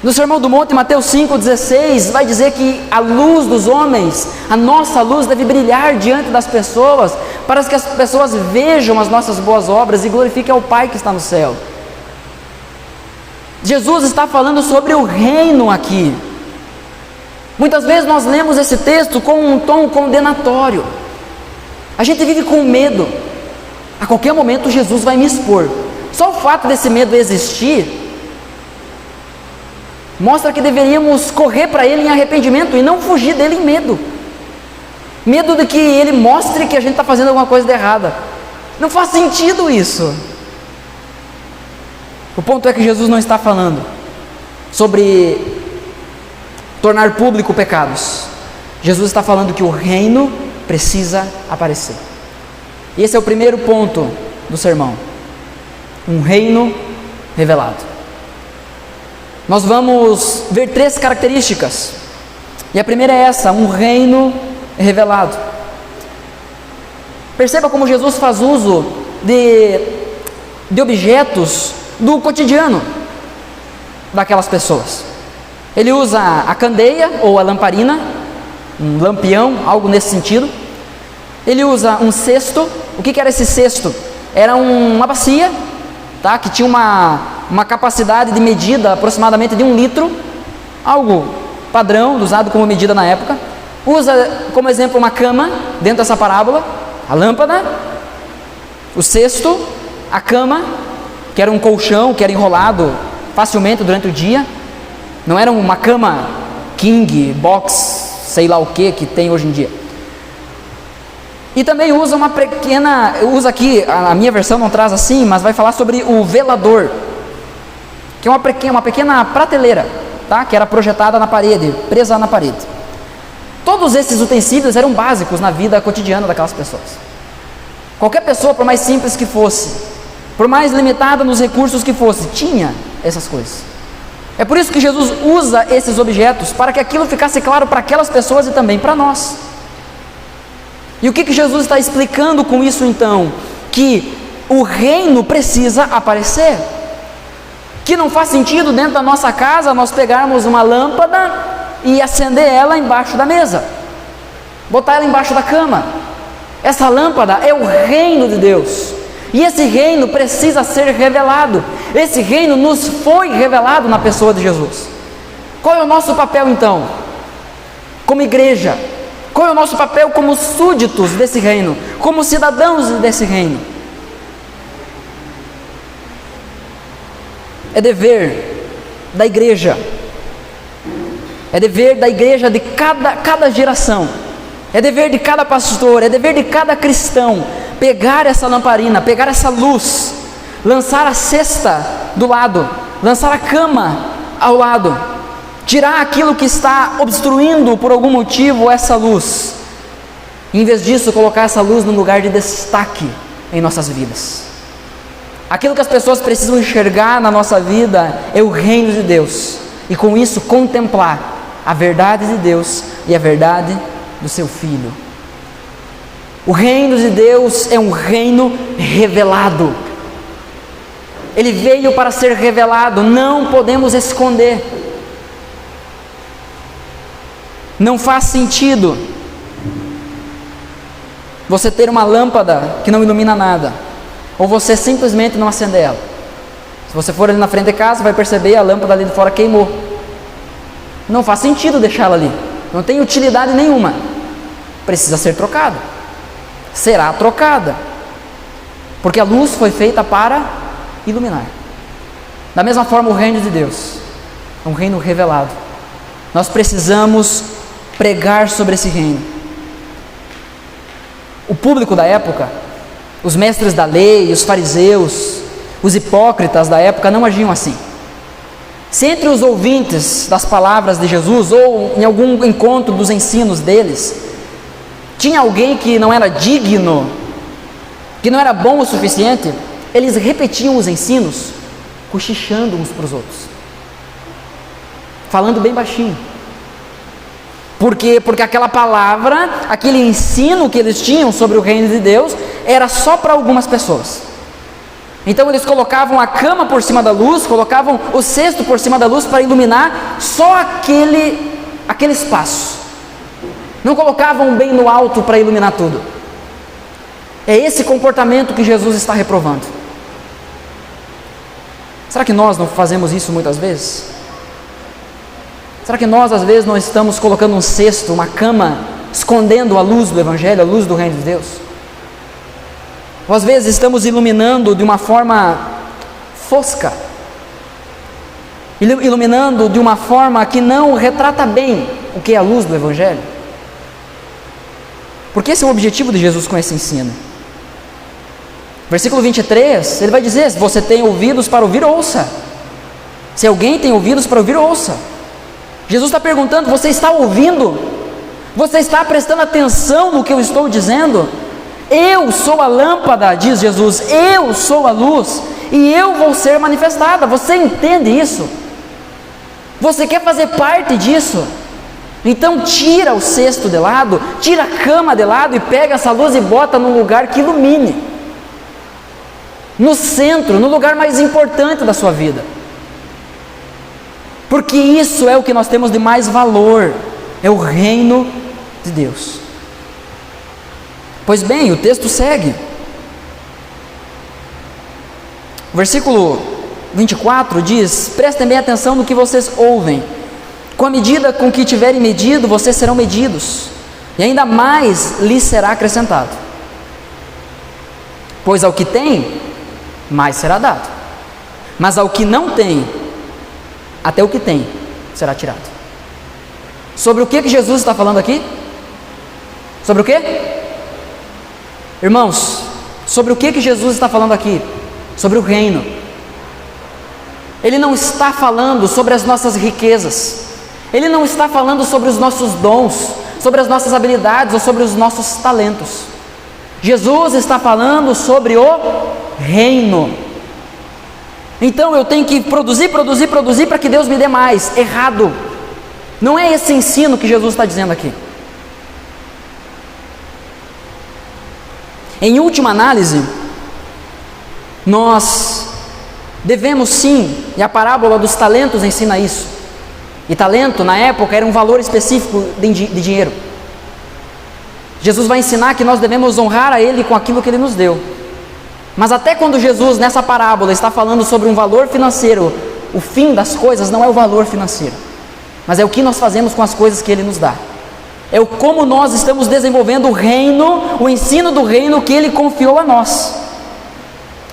No Sermão do Monte, Mateus 5,16, vai dizer que a luz dos homens, a nossa luz deve brilhar diante das pessoas, para que as pessoas vejam as nossas boas obras e glorifiquem ao Pai que está no céu. Jesus está falando sobre o reino aqui. Muitas vezes nós lemos esse texto com um tom condenatório. A gente vive com medo. A qualquer momento Jesus vai me expor. Só o fato desse medo existir mostra que deveríamos correr para Ele em arrependimento e não fugir dele em medo. Medo de que Ele mostre que a gente está fazendo alguma coisa de errada. Não faz sentido isso. O ponto é que Jesus não está falando sobre tornar público pecados. Jesus está falando que o reino precisa aparecer. E esse é o primeiro ponto do sermão. Um reino revelado. Nós vamos ver 3 características. E a primeira é essa: um reino revelado. Perceba como Jesus faz uso de objetos do cotidiano daquelas pessoas. Ele usa a candeia ou a lamparina, um lampião, algo nesse sentido. Ele usa um cesto. O que era esse cesto? Era uma bacia, tá? Que tinha uma capacidade de medida aproximadamente de 1 litro, algo padrão, usado como medida na época. Usa como exemplo uma cama dentro dessa parábola, a lâmpada, o cesto, a cama, que era um colchão que era enrolado facilmente durante o dia. Não era uma cama king, box, sei lá o que tem hoje em dia. E também usa uma pequena, usa aqui, a minha versão não traz assim, mas vai falar sobre o velador, que é uma pequena prateleira, tá? Que era projetada na parede, presa na parede. Todos esses utensílios eram básicos na vida cotidiana daquelas pessoas. Qualquer pessoa, por mais simples que fosse, por mais limitada nos recursos que fosse, tinha essas coisas. É por isso que Jesus usa esses objetos, para que aquilo ficasse claro para aquelas pessoas e também para nós. E o que Jesus está explicando com isso então? Que o reino precisa aparecer. Que não faz sentido dentro da nossa casa nós pegarmos uma lâmpada e acender ela embaixo da mesa, botar ela embaixo da cama. Essa lâmpada é o reino de Deus. E esse reino precisa ser revelado. Esse reino nos foi revelado na pessoa de Jesus. Qual é o nosso papel então? Como igreja. Qual é o nosso papel como súditos desse reino? Como cidadãos desse reino? É dever da igreja. É dever da igreja de cada geração. É dever de cada pastor. É dever de cada cristão pegar essa lamparina, pegar essa luz, lançar a cesta do lado, lançar a cama ao lado, tirar aquilo que está obstruindo por algum motivo essa luz. E, em vez disso, colocar essa luz num lugar de destaque em nossas vidas. Aquilo que as pessoas precisam enxergar na nossa vida é o reino de Deus, e com isso contemplar a verdade de Deus e a verdade do seu Filho. O reino de Deus é um reino revelado. Ele veio para ser revelado, não podemos esconder. Não faz sentido você ter uma lâmpada que não ilumina nada, ou você simplesmente não acender ela. Se você for ali na frente de casa, vai perceber a lâmpada ali de fora queimou. Não faz sentido deixá-la ali, não tem utilidade nenhuma. Precisa ser trocada, será trocada, porque a luz foi feita para iluminar. Da mesma forma, o reino de Deus é um reino revelado. Nós precisamos pregar sobre esse reino. O público da época, os mestres da lei, os fariseus, os hipócritas da época não agiam assim. Se entre os ouvintes das palavras de Jesus, ou em algum encontro dos ensinos deles, tinha alguém que não era digno, que não era bom o suficiente, eles repetiam os ensinos, cochichando uns para os outros, falando bem baixinho. Por quê? Porque aquela palavra, aquele ensino que eles tinham sobre o reino de Deus, era só para algumas pessoas. Então eles colocavam a cama por cima da luz, colocavam o cesto por cima da luz para iluminar só aquele espaço. Não colocavam bem no alto para iluminar tudo. É esse comportamento que Jesus está reprovando. Será que nós não fazemos isso muitas vezes? Será que nós às vezes não estamos colocando um cesto, uma cama, escondendo a luz do Evangelho, a luz do reino de Deus? Ou às vezes estamos iluminando de uma forma fosca, iluminando de uma forma que não retrata bem o que é a luz do Evangelho? Porque esse é o objetivo de Jesus com esse ensino. Versículo 23, ele vai dizer: se você tem ouvidos para ouvir, ouça. Se alguém tem ouvidos para ouvir, ouça. Jesus está perguntando: você está ouvindo? Você está prestando atenção no que eu estou dizendo? Eu sou a lâmpada, diz Jesus, eu sou a luz, e eu vou ser manifestada. Você entende isso? Você quer fazer parte disso? Então tira o cesto de lado, tira a cama de lado e pega essa luz e bota num lugar que ilumine, no centro, no lugar mais importante da sua vida, porque isso é o que nós temos de mais valor, é o reino de Deus. Pois bem, o texto segue. O versículo 24 diz: prestem bem atenção no que vocês ouvem. Com a medida com que tiverem medido, vocês serão medidos, e ainda mais lhes será acrescentado. Pois ao que tem, mais será dado. Mas ao que não tem, até o que tem será tirado. Sobre o que Jesus está falando aqui? Sobre o que? Irmãos, sobre o que Jesus está falando aqui? Sobre o reino. Ele não está falando sobre as nossas riquezas, ele não está falando sobre os nossos dons, sobre as nossas habilidades ou sobre os nossos talentos. Jesus está falando sobre o reino. Então eu tenho que produzir para que Deus me dê mais. Errado. Não é esse ensino que Jesus está dizendo aqui. Em última análise, nós devemos sim, e a parábola dos talentos ensina isso. E talento na época era um valor específico de dinheiro. Jesus vai ensinar que nós devemos honrar a Ele com aquilo que Ele nos deu. Mas até quando Jesus nessa parábola está falando sobre um valor financeiro, o fim das coisas não é o valor financeiro, mas é o que nós fazemos com as coisas que Ele nos dá. É o como nós estamos desenvolvendo o reino, o ensino do reino que Ele confiou a nós.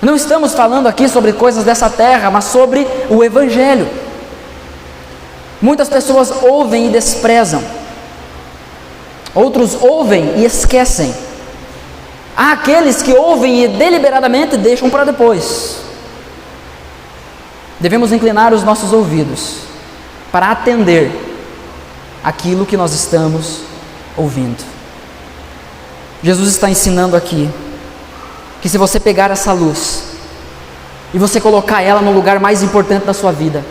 Não estamos falando aqui sobre coisas dessa terra, mas sobre o Evangelho. Muitas pessoas ouvem e desprezam, outros ouvem e esquecem. Há aqueles que ouvem e deliberadamente deixam para depois. devemos inclinar os nossos ouvidos para atender aquilo que nós estamos ouvindo. Jesus está ensinando aqui que se você pegar essa luz e você colocar ela no lugar mais importante da sua vida,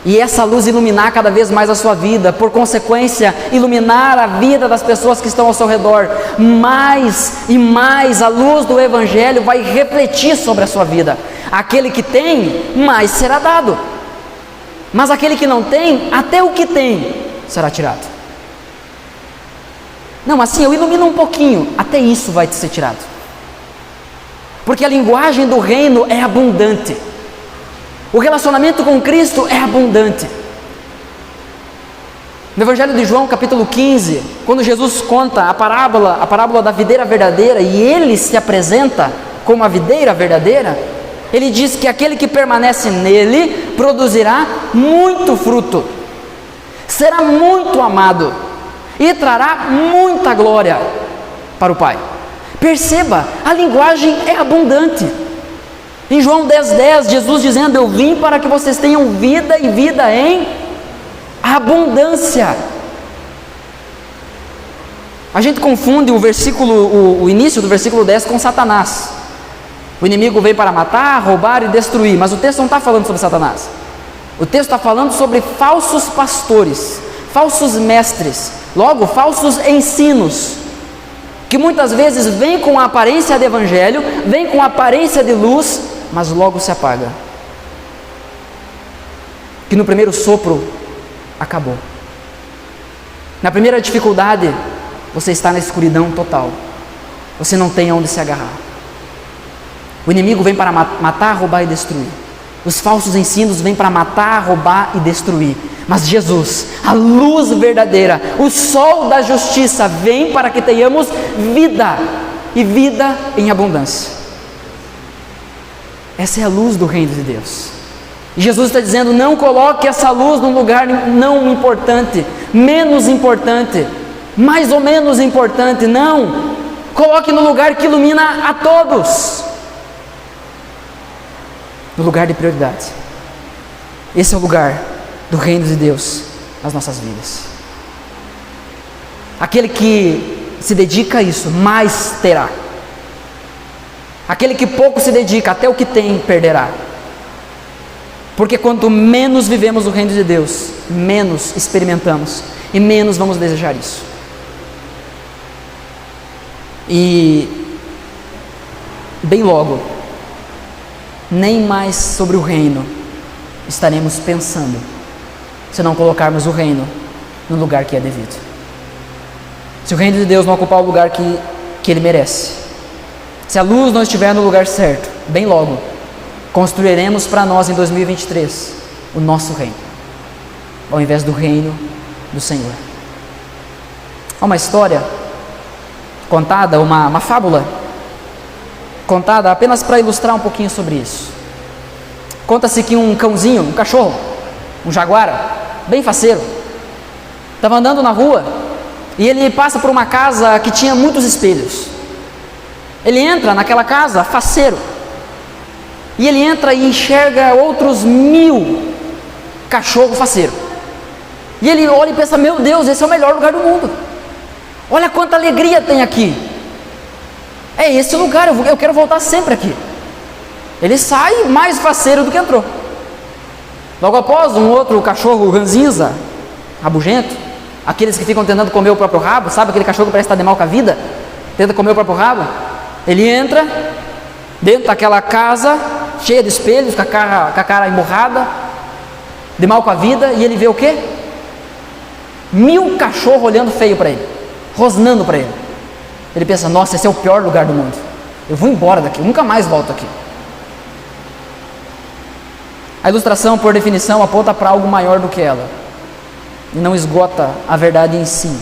e essa luz iluminar cada vez mais a sua vida, por consequência, iluminar a vida das pessoas que estão ao seu redor, mais e mais a luz do Evangelho vai refletir sobre a sua vida. Aquele que tem, mais será dado, mas aquele que não tem, até o que tem será tirado. Não, assim, eu ilumino um pouquinho, até isso vai te ser tirado, porque a linguagem do reino é abundante. O relacionamento com Cristo é abundante. No Evangelho de João, capítulo 15, quando Jesus conta a parábola da videira verdadeira, e ele se apresenta como a videira verdadeira, ele diz que aquele que permanece nele produzirá muito fruto, será muito amado e trará muita glória para o Pai. Perceba, a linguagem é abundante. Em João 10,10, Jesus dizendo: eu vim para que vocês tenham vida e vida em abundância. A gente confunde o início do versículo 10 com Satanás. O inimigo veio para matar, roubar e destruir, mas o texto não está falando sobre Satanás. O texto está falando sobre falsos pastores, falsos mestres, logo falsos ensinos, que muitas vezes vêm com a aparência de evangelho, vêm com a aparência de luz, mas logo se apaga. Que no primeiro sopro acabou. Na primeira dificuldade, você está na escuridão total. Você não tem aonde se agarrar. O inimigo vem para matar, roubar e destruir. Os falsos ensinos vêm para matar, roubar e destruir. Mas Jesus, a luz verdadeira, o sol da justiça, vem para que tenhamos vida, e vida em abundância. Essa é a luz do reino de Deus. E Jesus está dizendo: não coloque essa luz num lugar não importante, menos importante, mais ou menos importante. Não, coloque no lugar que ilumina a todos, no lugar de prioridade. Esse é o lugar do reino de Deus nas nossas vidas. Aquele que se dedica a isso, mais terá. Aquele que pouco se dedica, até o que tem perderá. Porque quanto menos vivemos o reino de Deus, menos experimentamos e menos vamos desejar isso. E bem logo, nem mais sobre o reino estaremos pensando, se não colocarmos o reino no lugar que é devido. Se o reino de Deus não ocupar o lugar que ele merece, se a luz não estiver no lugar certo, bem logo, construiremos para nós em 2023 o nosso reino, ao invés do reino do Senhor. Há uma história contada, uma fábula contada apenas para ilustrar um pouquinho sobre isso. Conta-se que um cãozinho, um cachorro, um jaguara, bem faceiro, estava andando na rua e ele passa por uma casa que tinha muitos espelhos. Ele entra naquela casa faceiro, e ele entra e enxerga outros 1000 cachorros faceiros. E ele olha e pensa: meu Deus, esse é o melhor lugar do mundo. Olha quanta alegria tem aqui. É esse o lugar, eu quero voltar sempre aqui. Ele sai mais faceiro do que entrou. Logo após, um outro cachorro ranzinza, rabugento, aqueles que ficam tentando comer o próprio rabo, sabe aquele cachorro que parece estar de mal com a vida, tenta comer o próprio rabo? Ele entra dentro daquela casa cheia de espelhos, com a cara emburrada, de mal com a vida, e ele vê o quê? 1000 cachorros olhando feio para ele, rosnando para ele. Ele pensa: nossa, esse é o pior lugar do mundo, eu vou embora daqui, eu nunca mais volto aqui. A ilustração, por definição, aponta para algo maior do que ela, e não esgota a verdade em si.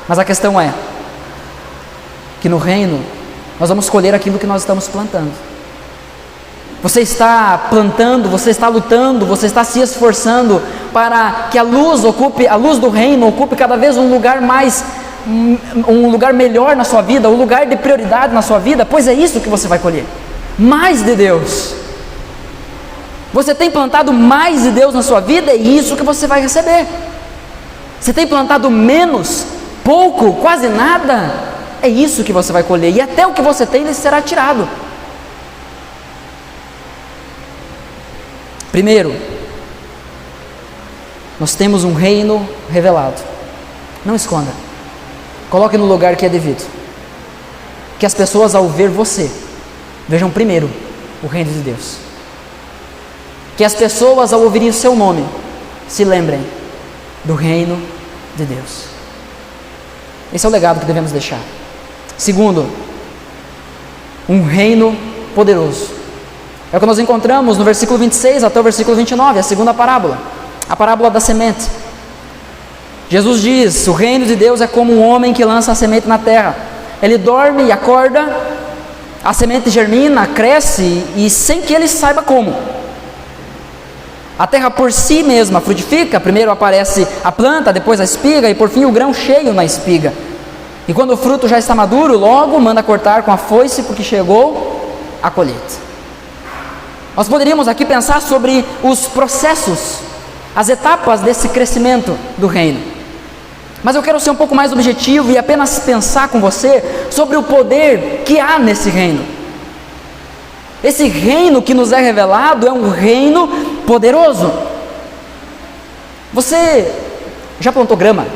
Mas a questão é que no reino nós vamos colher aquilo que nós estamos plantando. Você está plantando, você está lutando, você está se esforçando para que a luz do reino ocupe cada vez um lugar melhor na sua vida, um lugar de prioridade na sua vida, pois é isso que você vai colher, mais de Deus. Você tem plantado mais de Deus na sua vida, é isso que você vai receber. Você tem plantado menos, pouco, quase nada, é isso que você vai colher. E até o que você tem lhe será tirado. Primeiro, nós temos um reino revelado. Não esconda. Coloque no lugar que é devido. Que as pessoas, ao ver você, vejam primeiro o reino de Deus. Que as pessoas, ao ouvirem o seu nome, se lembrem do reino de Deus. Esse é o legado que devemos deixar. Segundo, um reino poderoso. É o que nós encontramos no versículo 26 até o versículo 29, a segunda parábola, a parábola da semente. Jesus diz: o reino de Deus é como um homem que lança a semente na terra. Ele dorme e acorda, a semente germina, cresce e sem que ele saiba como. A terra por si mesma frutifica, primeiro aparece a planta, depois a espiga e por fim o grão cheio na espiga. E quando o fruto já está maduro, logo manda cortar com a foice, porque chegou a colheita. Nós poderíamos aqui pensar sobre os processos, as etapas desse crescimento do reino. Mas eu quero ser um pouco mais objetivo e apenas pensar com você sobre o poder que há nesse reino. Esse reino que nos é revelado é um reino poderoso. Você já plantou grama?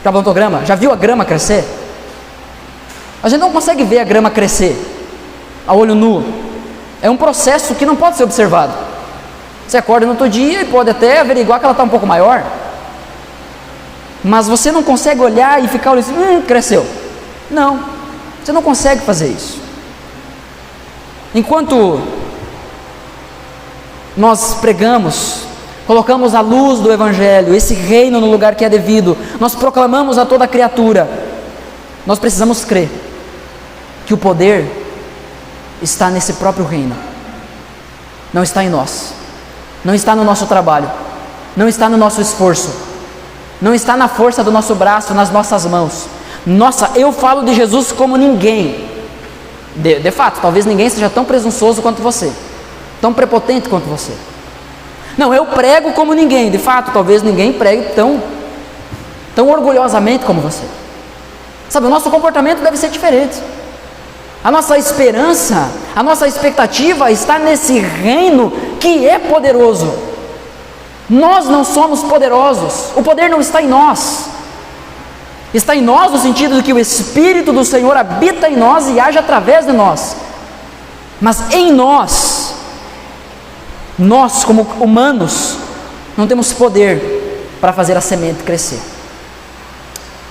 Já plantou grama? Já viu a grama crescer? A gente não consegue ver a grama crescer a olho nu. É um processo que não pode ser observado. Você acorda no outro dia e pode até averiguar que ela está um pouco maior. Mas você não consegue olhar e ficar olhando assim, cresceu. Não, você não consegue fazer isso. Enquanto nós pregamos, colocamos a luz do Evangelho, esse reino no lugar que é devido, nós proclamamos a toda criatura, nós precisamos crer que o poder está nesse próprio reino, não está em nós, não está no nosso trabalho, não está no nosso esforço, não está na força do nosso braço, nas nossas mãos. Nossa, eu falo de Jesus como ninguém. De fato, talvez ninguém seja tão presunçoso quanto você, tão prepotente quanto você. Não, eu prego como ninguém. De fato, talvez ninguém pregue tão orgulhosamente como você. Sabe, o nosso comportamento deve ser diferente. A nossa esperança, a nossa expectativa está nesse reino que é poderoso. Nós não somos poderosos, o poder não está em nós. Está em nós no sentido de que o Espírito do Senhor habita em nós e age através de nós. Mas em nós como humanos, não temos poder para fazer a semente crescer.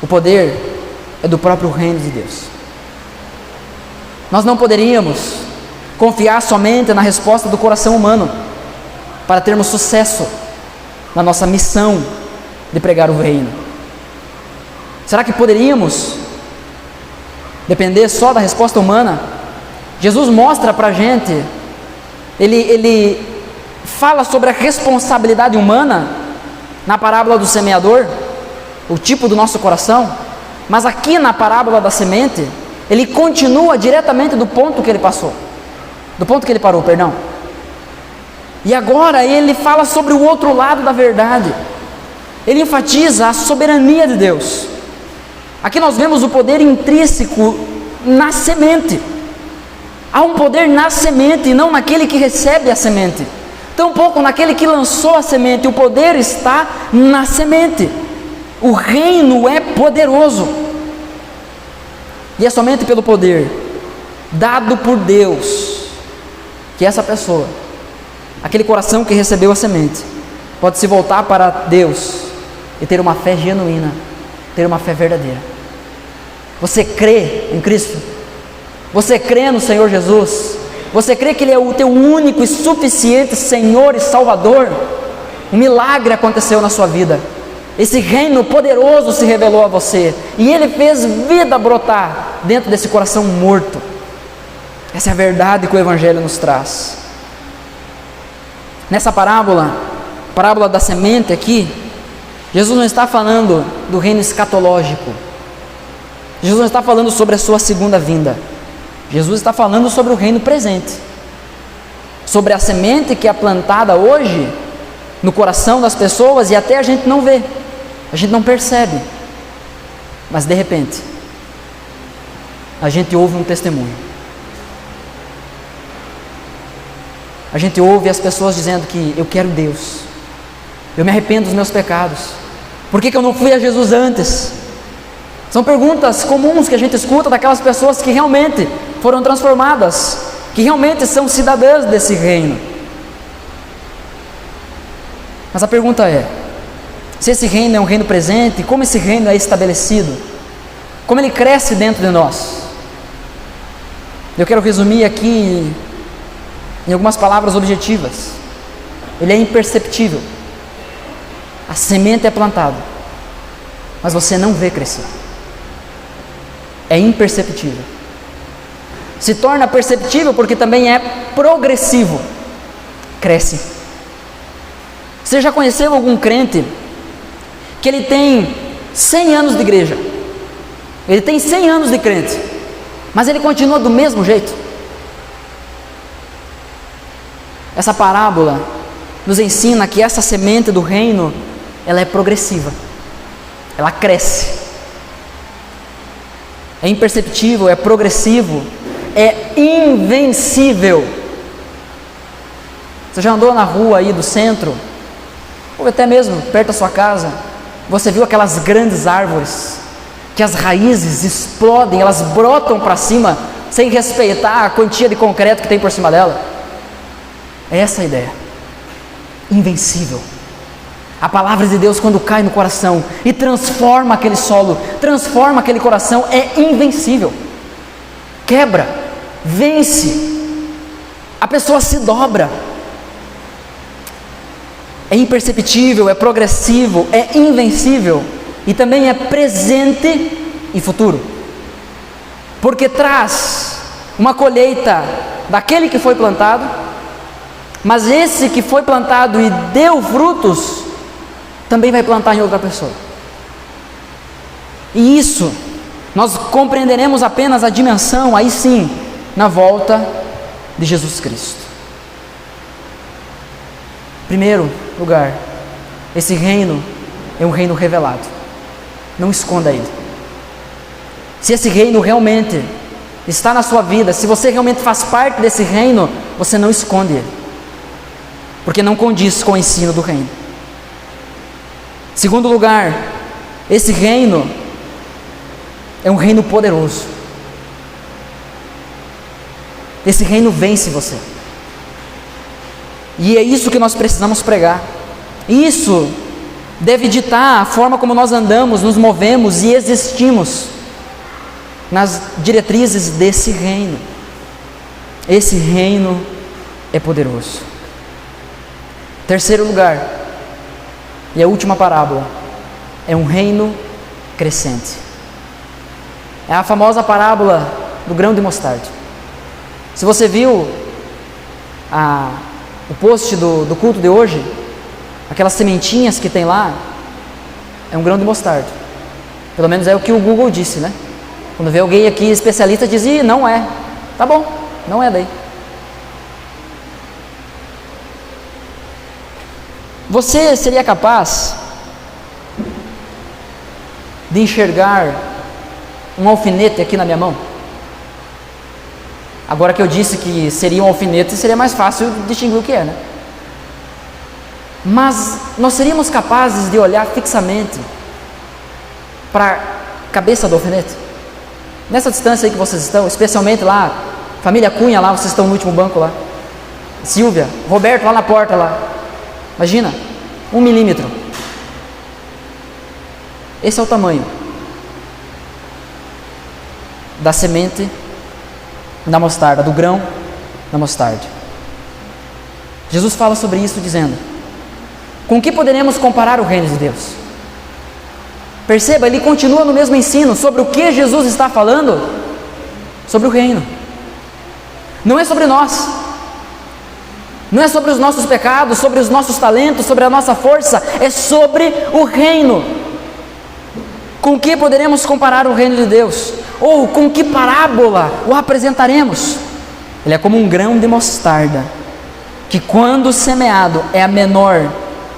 O poder é do próprio reino de Deus. Nós não poderíamos confiar somente na resposta do coração humano para termos sucesso na nossa missão de pregar o reino. Será que poderíamos depender só da resposta humana? Jesus mostra para a gente, ele fala sobre a responsabilidade humana na parábola do semeador, o tipo do nosso coração, mas aqui na parábola da semente, ele continua diretamente do ponto que ele passou, do ponto que ele parou, perdão. E agora ele fala sobre o outro lado da verdade, ele enfatiza a soberania de Deus. Aqui nós vemos o poder intrínseco na semente. Há um poder na semente e não naquele que recebe a semente. Tampouco naquele que lançou a semente. O poder está na semente. O reino é poderoso. E é somente pelo poder dado por Deus que essa pessoa, aquele coração que recebeu a semente, pode se voltar para Deus e ter uma fé genuína, ter uma fé verdadeira. Você crê em Cristo? Você crê no Senhor Jesus? Você crê que Ele é o teu único e suficiente Senhor e Salvador? Um milagre aconteceu na sua vida. Esse reino poderoso se revelou a você e Ele fez vida brotar dentro desse coração morto. Essa é a verdade que o Evangelho nos traz. Nessa parábola da semente aqui, Jesus não está falando do reino escatológico. Jesus não está falando sobre a sua segunda vinda. Jesus está falando sobre o reino presente, sobre a semente que é plantada hoje no coração das pessoas, e até a gente não vê, a gente não percebe, mas de repente a gente ouve um testemunho, a gente ouve as pessoas dizendo que eu quero Deus, eu me arrependo dos meus pecados, por que eu não fui a Jesus antes? São perguntas comuns que a gente escuta daquelas pessoas que realmente foram transformadas, que realmente são cidadãs desse reino. Mas a pergunta é, se esse reino é um reino presente, como esse reino é estabelecido? Como ele cresce dentro de nós? Eu quero resumir aqui em algumas palavras objetivas. Ele é imperceptível. A semente é plantada, mas você não vê crescer. É imperceptível. Se torna perceptível porque também é progressivo. Cresce. Você já conheceu algum crente que ele tem 100 anos de igreja? Ele tem 100 anos de crente, mas ele continua do mesmo jeito? Essa parábola nos ensina que essa semente do reino, ela é progressiva. Ela cresce. É imperceptível, é progressivo, é invencível. Você já andou na rua aí do centro, ou até mesmo perto da sua casa, você viu aquelas grandes árvores, que as raízes explodem, elas brotam para cima, sem respeitar a quantia de concreto que tem por cima dela? É essa a ideia. Invencível. A palavra de Deus, quando cai no coração e transforma aquele solo, transforma aquele coração, é invencível. Quebra, vence. A pessoa se dobra. É imperceptível, é progressivo, é invencível e também é presente e futuro. Porque traz uma colheita daquele que foi plantado, mas esse que foi plantado e deu frutos, também vai plantar em outra pessoa. E isso, nós compreenderemos apenas a dimensão, aí sim, na volta de Jesus Cristo. Primeiro lugar, esse reino é um reino revelado. Não esconda ele. Se esse reino realmente está na sua vida, se você realmente faz parte desse reino, você não esconde ele, porque não condiz com o ensino do reino. Segundo lugar, esse reino é um reino poderoso. Esse reino vence você. E é isso que nós precisamos pregar. Isso deve ditar a forma como nós andamos, nos movemos e existimos nas diretrizes desse reino. Esse reino é poderoso. Terceiro lugar, e a última parábola, é um reino crescente. É a famosa parábola do grão de mostarda. Se você viu o post do culto de hoje, aquelas sementinhas que tem lá, é um grão de mostarda. Pelo menos é o que o Google disse, né? Quando vê alguém aqui especialista, diz, não é. Tá bom, não é daí. Você seria capaz de enxergar um alfinete aqui na minha mão? Agora que eu disse que seria um alfinete, seria mais fácil distinguir o que é, né? Mas nós seríamos capazes de olhar fixamente para a cabeça do alfinete? Nessa distância aí que vocês estão, especialmente lá, família Cunha lá, vocês estão no último banco lá, Silvia, Roberto lá na porta lá, imagina, 1 milímetro. Esse é o tamanho da semente da mostarda, do grão da mostarda. Jesus fala sobre isso dizendo, com que poderemos comparar o reino de Deus? Perceba, ele continua no mesmo ensino. Sobre o que Jesus está falando? Sobre o reino. Não é sobre nós. Não é sobre os nossos pecados, sobre os nossos talentos, sobre a nossa força. É sobre o reino. Com que poderemos comparar o reino de Deus? Ou com que parábola o apresentaremos? Ele é como um grão de mostarda que quando semeado é a menor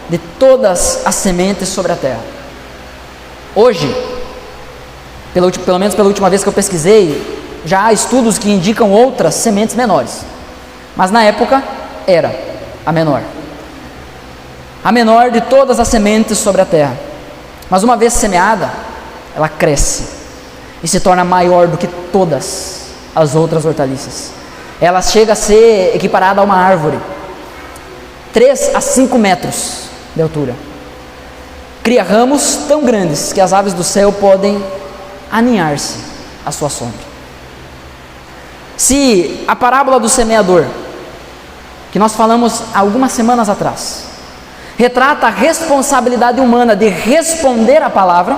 de todas as sementes sobre a terra. Hoje, pelo menos pela última vez que eu pesquisei, já há estudos que indicam outras sementes menores, mas na época era a menor de todas as sementes sobre a terra. Mas uma vez semeada, ela cresce e se torna maior do que todas as outras hortaliças. Ela chega a ser equiparada a uma árvore, 3 a 5 metros de altura. Cria ramos tão grandes que as aves do céu podem aninhar-se à sua sombra. Se a parábola do semeador, que nós falamos algumas semanas atrás, retrata a responsabilidade humana de responder à palavra,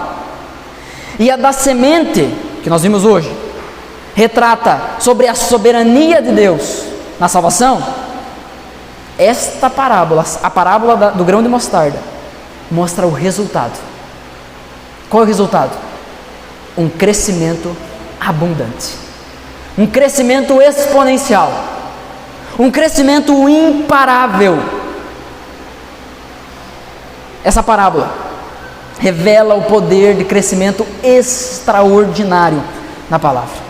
e a da semente, que nós vimos hoje, retrata sobre a soberania de Deus na salvação, esta parábola, a parábola do grão de mostarda, mostra o resultado. Qual é o resultado? Um crescimento abundante, um crescimento exponencial, um crescimento imparável. Essa parábola revela o poder de crescimento extraordinário na palavra.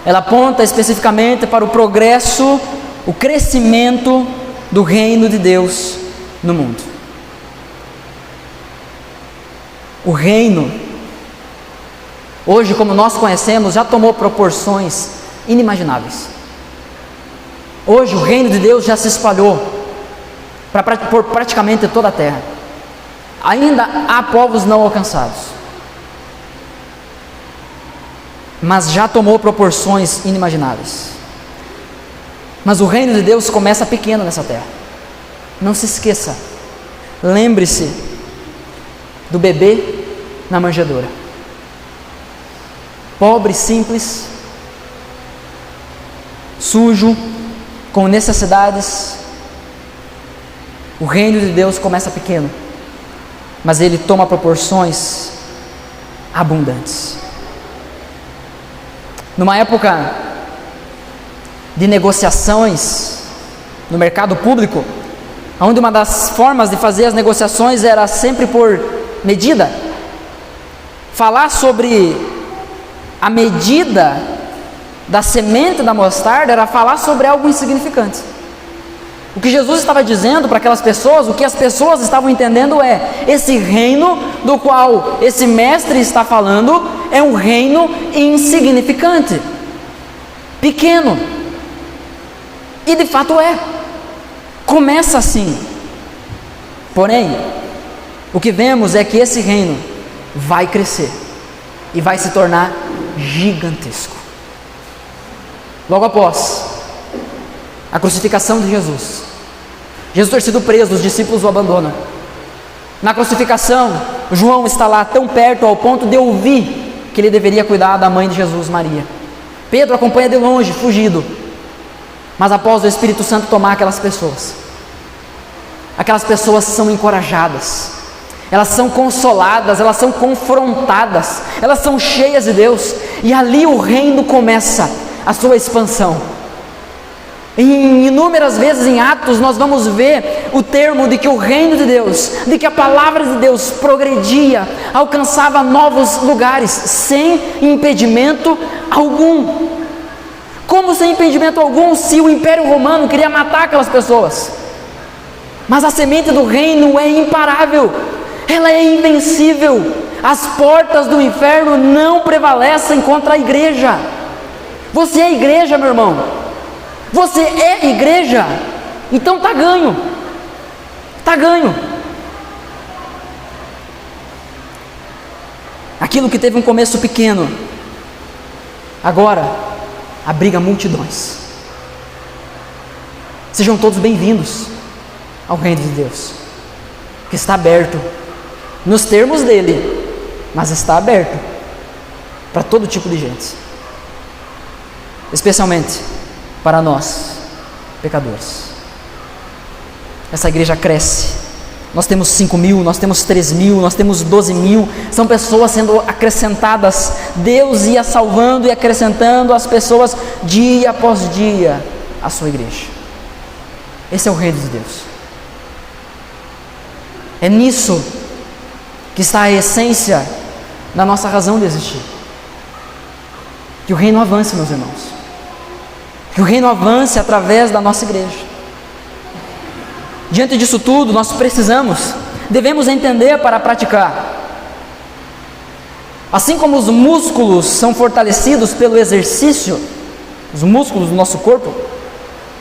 Ela aponta especificamente para o progresso, o crescimento do reino de Deus no mundo. O reino, hoje como nós conhecemos, já tomou proporções inimagináveis. Hoje o reino de Deus já se espalhou por praticamente toda a terra. Ainda há povos não alcançados, mas já tomou proporções inimagináveis. Mas o reino de Deus começa pequeno nessa terra. Não se esqueça, lembre-se do bebê na manjedoura, pobre, simples, sujo, com necessidades. O reino de Deus começa pequeno, mas ele toma proporções abundantes. Numa época de negociações no mercado público, onde uma das formas de fazer as negociações era sempre por medida, falar sobre a medida da semente da mostarda era falar sobre algo insignificante. O que Jesus estava dizendo para aquelas pessoas, o que as pessoas estavam entendendo é: esse reino do qual esse mestre está falando é um reino insignificante, pequeno. E de fato é. Começa assim. Porém, o que vemos é que esse reino vai crescer e vai se tornar gigantesco. Logo após a crucificação de Jesus, ter sido preso, os discípulos o abandonam. Na crucificação, João está lá tão perto ao ponto de ouvir que ele deveria cuidar da mãe de Jesus, Maria. Pedro acompanha de longe, fugido. Mas após o Espírito Santo tomar aquelas pessoas são encorajadas, elas são consoladas, elas são confrontadas, elas são cheias de Deus, e ali o reino começa a sua expansão. E inúmeras vezes em Atos nós vamos ver o termo de que o reino de Deus, de que a palavra de Deus progredia, alcançava novos lugares, sem impedimento algum. Como sem impedimento algum, se o Império Romano queria matar aquelas pessoas? Mas a semente do reino é imparável, ela é invencível. As portas do inferno não prevalecem contra a igreja. Você é igreja, meu irmão. Você é igreja, então está ganho. Está ganho. Aquilo que teve um começo pequeno, agora abriga multidões. Sejam todos bem-vindos ao reino de Deus, que está aberto nos termos dele, mas está aberto para todo tipo de gente, especialmente para nós, pecadores. Essa igreja cresce. Nós temos 5.000, nós temos 3.000, nós temos 12.000. São pessoas sendo acrescentadas. Deus ia salvando e acrescentando as pessoas dia após dia à sua igreja. Esse é o reino de Deus. É nisso que está a essência da nossa razão de existir. Que o reino avance, meus irmãos. Que o reino avance através da nossa igreja. Diante disso tudo, nós devemos entender para praticar. Assim como os músculos são fortalecidos pelo exercício, os músculos do nosso corpo,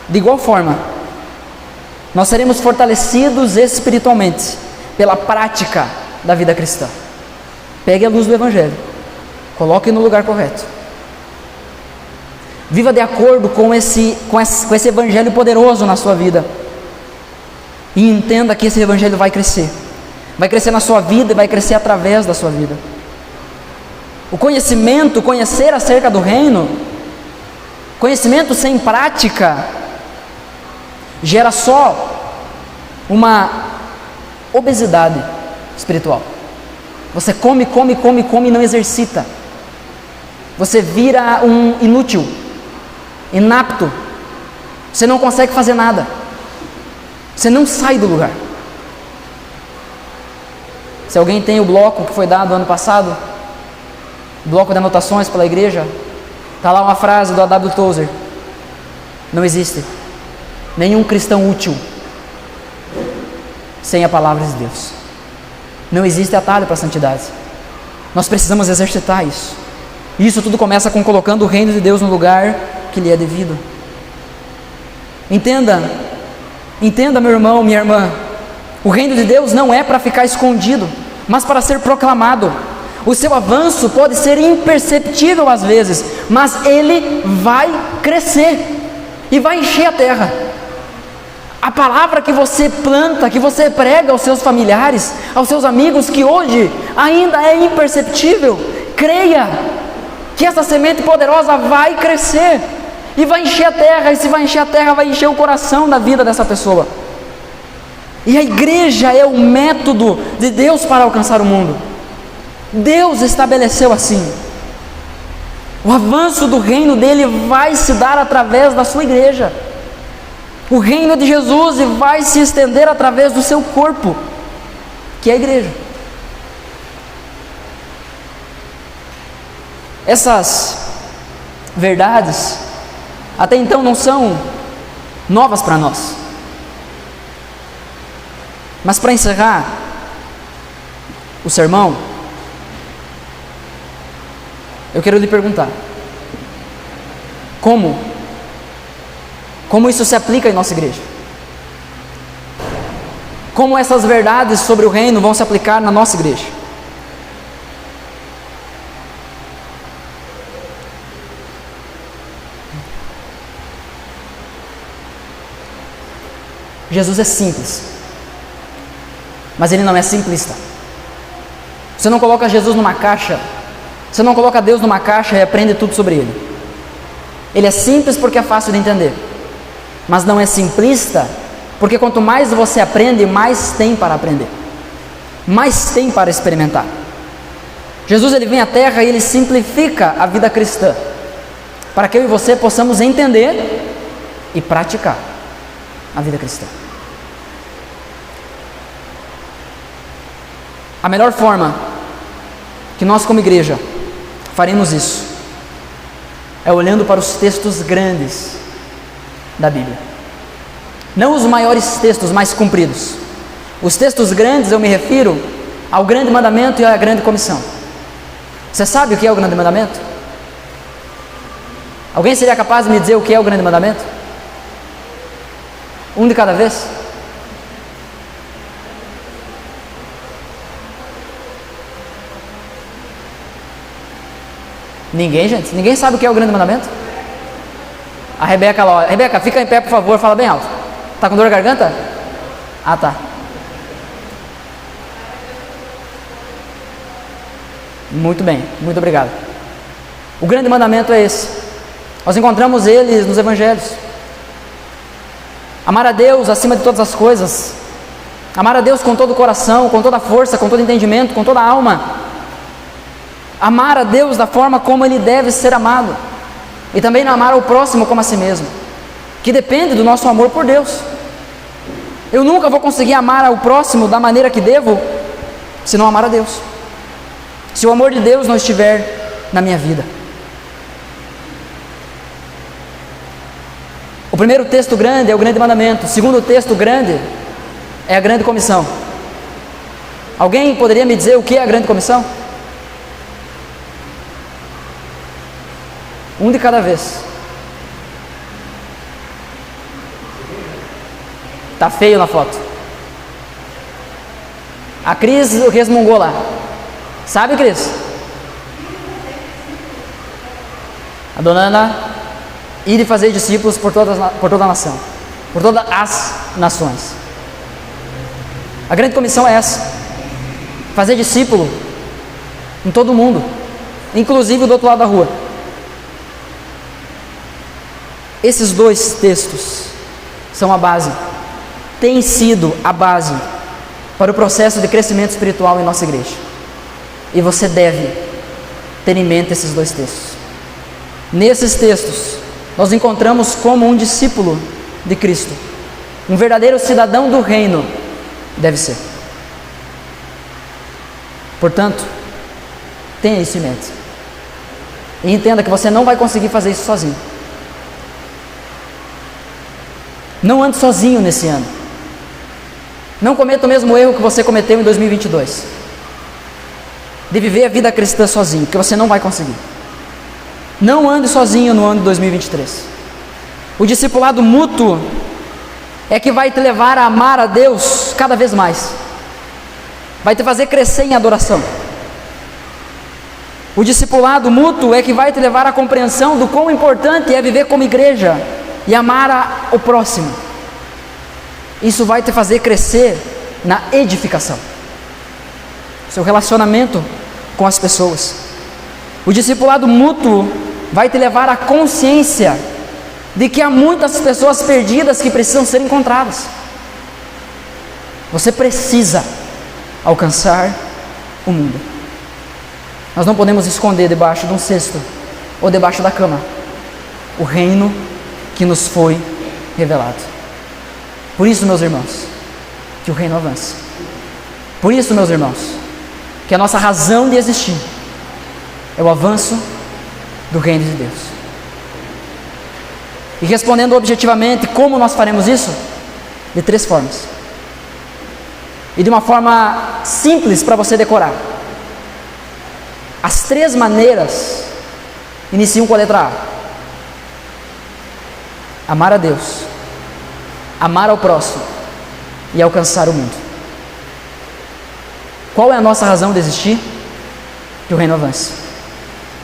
de igual forma, nós seremos fortalecidos espiritualmente pela prática da vida cristã. Pegue a luz do Evangelho, coloque no lugar correto. Viva de acordo com esse Evangelho poderoso na sua vida. E entenda que esse Evangelho vai crescer. Vai crescer na sua vida e vai crescer através da sua vida. O conhecer acerca do reino, conhecimento sem prática, gera só uma obesidade espiritual. Você come e não exercita. Você vira um inútil, inapto. Você não consegue fazer nada. Você não sai do lugar. Se alguém tem o bloco que foi dado ano passado, bloco de anotações pela igreja, está lá uma frase do A.W. Tozer: não existe nenhum cristão útil sem a palavra de Deus. Não existe atalho para a santidade. Nós precisamos exercitar isso. E isso tudo começa com colocando o reino de Deus no lugar que lhe é devido. Entenda, meu irmão, minha irmã, o reino de Deus não é para ficar escondido, mas para ser proclamado. O seu avanço pode ser imperceptível às vezes, mas ele vai crescer e vai encher a terra. A palavra que você planta, que você prega aos seus familiares, aos seus amigos, que hoje ainda é imperceptível, creia que essa semente poderosa vai crescer e vai encher a terra, e se vai encher a terra, vai encher o coração da vida dessa pessoa. E a igreja é o método de Deus para alcançar o mundo. Deus estabeleceu assim. O avanço do reino dele vai se dar através da sua igreja. O reino de Jesus vai se estender através do seu corpo, que é a igreja. Essas verdades até então não são novas para nós. Mas para encerrar o sermão, eu quero lhe perguntar: como isso se aplica em nossa igreja? Como essas verdades sobre o reino vão se aplicar na nossa igreja? Jesus é simples, mas ele não é simplista. Você não coloca Jesus numa caixa, você não coloca Deus numa caixa e aprende tudo sobre ele. Ele é simples porque é fácil de entender, mas não é simplista, porque quanto mais você aprende, mais tem para aprender, mais tem para experimentar. Jesus, ele vem à terra e ele simplifica a vida cristã, para que eu e você possamos entender e praticar a vida cristã. A melhor forma que nós como igreja faremos isso é olhando para os textos grandes da Bíblia. Não os maiores textos mais compridos. Os textos grandes eu me refiro ao grande mandamento e à grande comissão. Você sabe o que é o grande mandamento? Alguém seria capaz de me dizer o que é o grande mandamento? Um de cada vez? Ninguém, gente? Ninguém sabe o que é o grande mandamento? A Rebeca lá, Rebeca, fica em pé por favor, fala bem alto. Tá com dor na garganta? Ah, tá. Muito bem, muito obrigado. O grande mandamento é esse. Nós encontramos ele nos evangelhos. Amar a Deus acima de todas as coisas. Amar a Deus com todo o coração, com toda a força, com todo o entendimento, com toda a alma. Amar a Deus da forma como ele deve ser amado. E também amar ao próximo como a si mesmo, que depende do nosso amor por Deus. Eu nunca vou conseguir amar ao próximo da maneira que devo, se não amar a Deus. Se o amor de Deus não estiver na minha vida. O primeiro texto grande é o grande mandamento. O segundo texto grande é a grande comissão. Alguém poderia me dizer o que é a grande comissão? Um de cada vez. Tá feio na foto. A Cris resmungou lá. Sabe, Cris? A dona Ana, ir e fazer discípulos por toda a nação, por todas as nações. A grande comissão é essa: fazer discípulo em todo mundo, inclusive do outro lado da rua. Esses dois textos são a base, têm sido a base para o processo de crescimento espiritual em nossa igreja. E você deve ter em mente esses dois textos. Nesses textos, nós encontramos como um discípulo de Cristo, um verdadeiro cidadão do reino, deve ser. Portanto, tenha isso em mente. E entenda que você não vai conseguir fazer isso sozinho. Não ande sozinho nesse ano. Não cometa o mesmo erro que você cometeu em 2022. De viver a vida cristã sozinho, porque você não vai conseguir. Não ande sozinho no ano de 2023. O discipulado mútuo é que vai te levar a amar a Deus cada vez mais. Vai te fazer crescer em adoração. O discipulado mútuo é que vai te levar à compreensão do quão importante é viver como igreja e amar o próximo. Isso vai te fazer crescer na edificação, seu relacionamento com as pessoas. O discipulado mútuo vai te levar à consciência de que há muitas pessoas perdidas que precisam ser encontradas. Você precisa alcançar o mundo. Nós não podemos esconder debaixo de um cesto ou debaixo da cama o reino que nos foi revelado. Por isso, meus irmãos, que o reino avance. Por isso, meus irmãos, que a nossa razão de existir é o avanço do reino de Deus. E respondendo objetivamente, como nós faremos isso? De 3 formas. E de uma forma simples para você decorar. As 3 maneiras iniciam com a letra A. Amar a Deus, amar ao próximo e alcançar o mundo. Qual é a nossa razão de existir? Que o reino avance.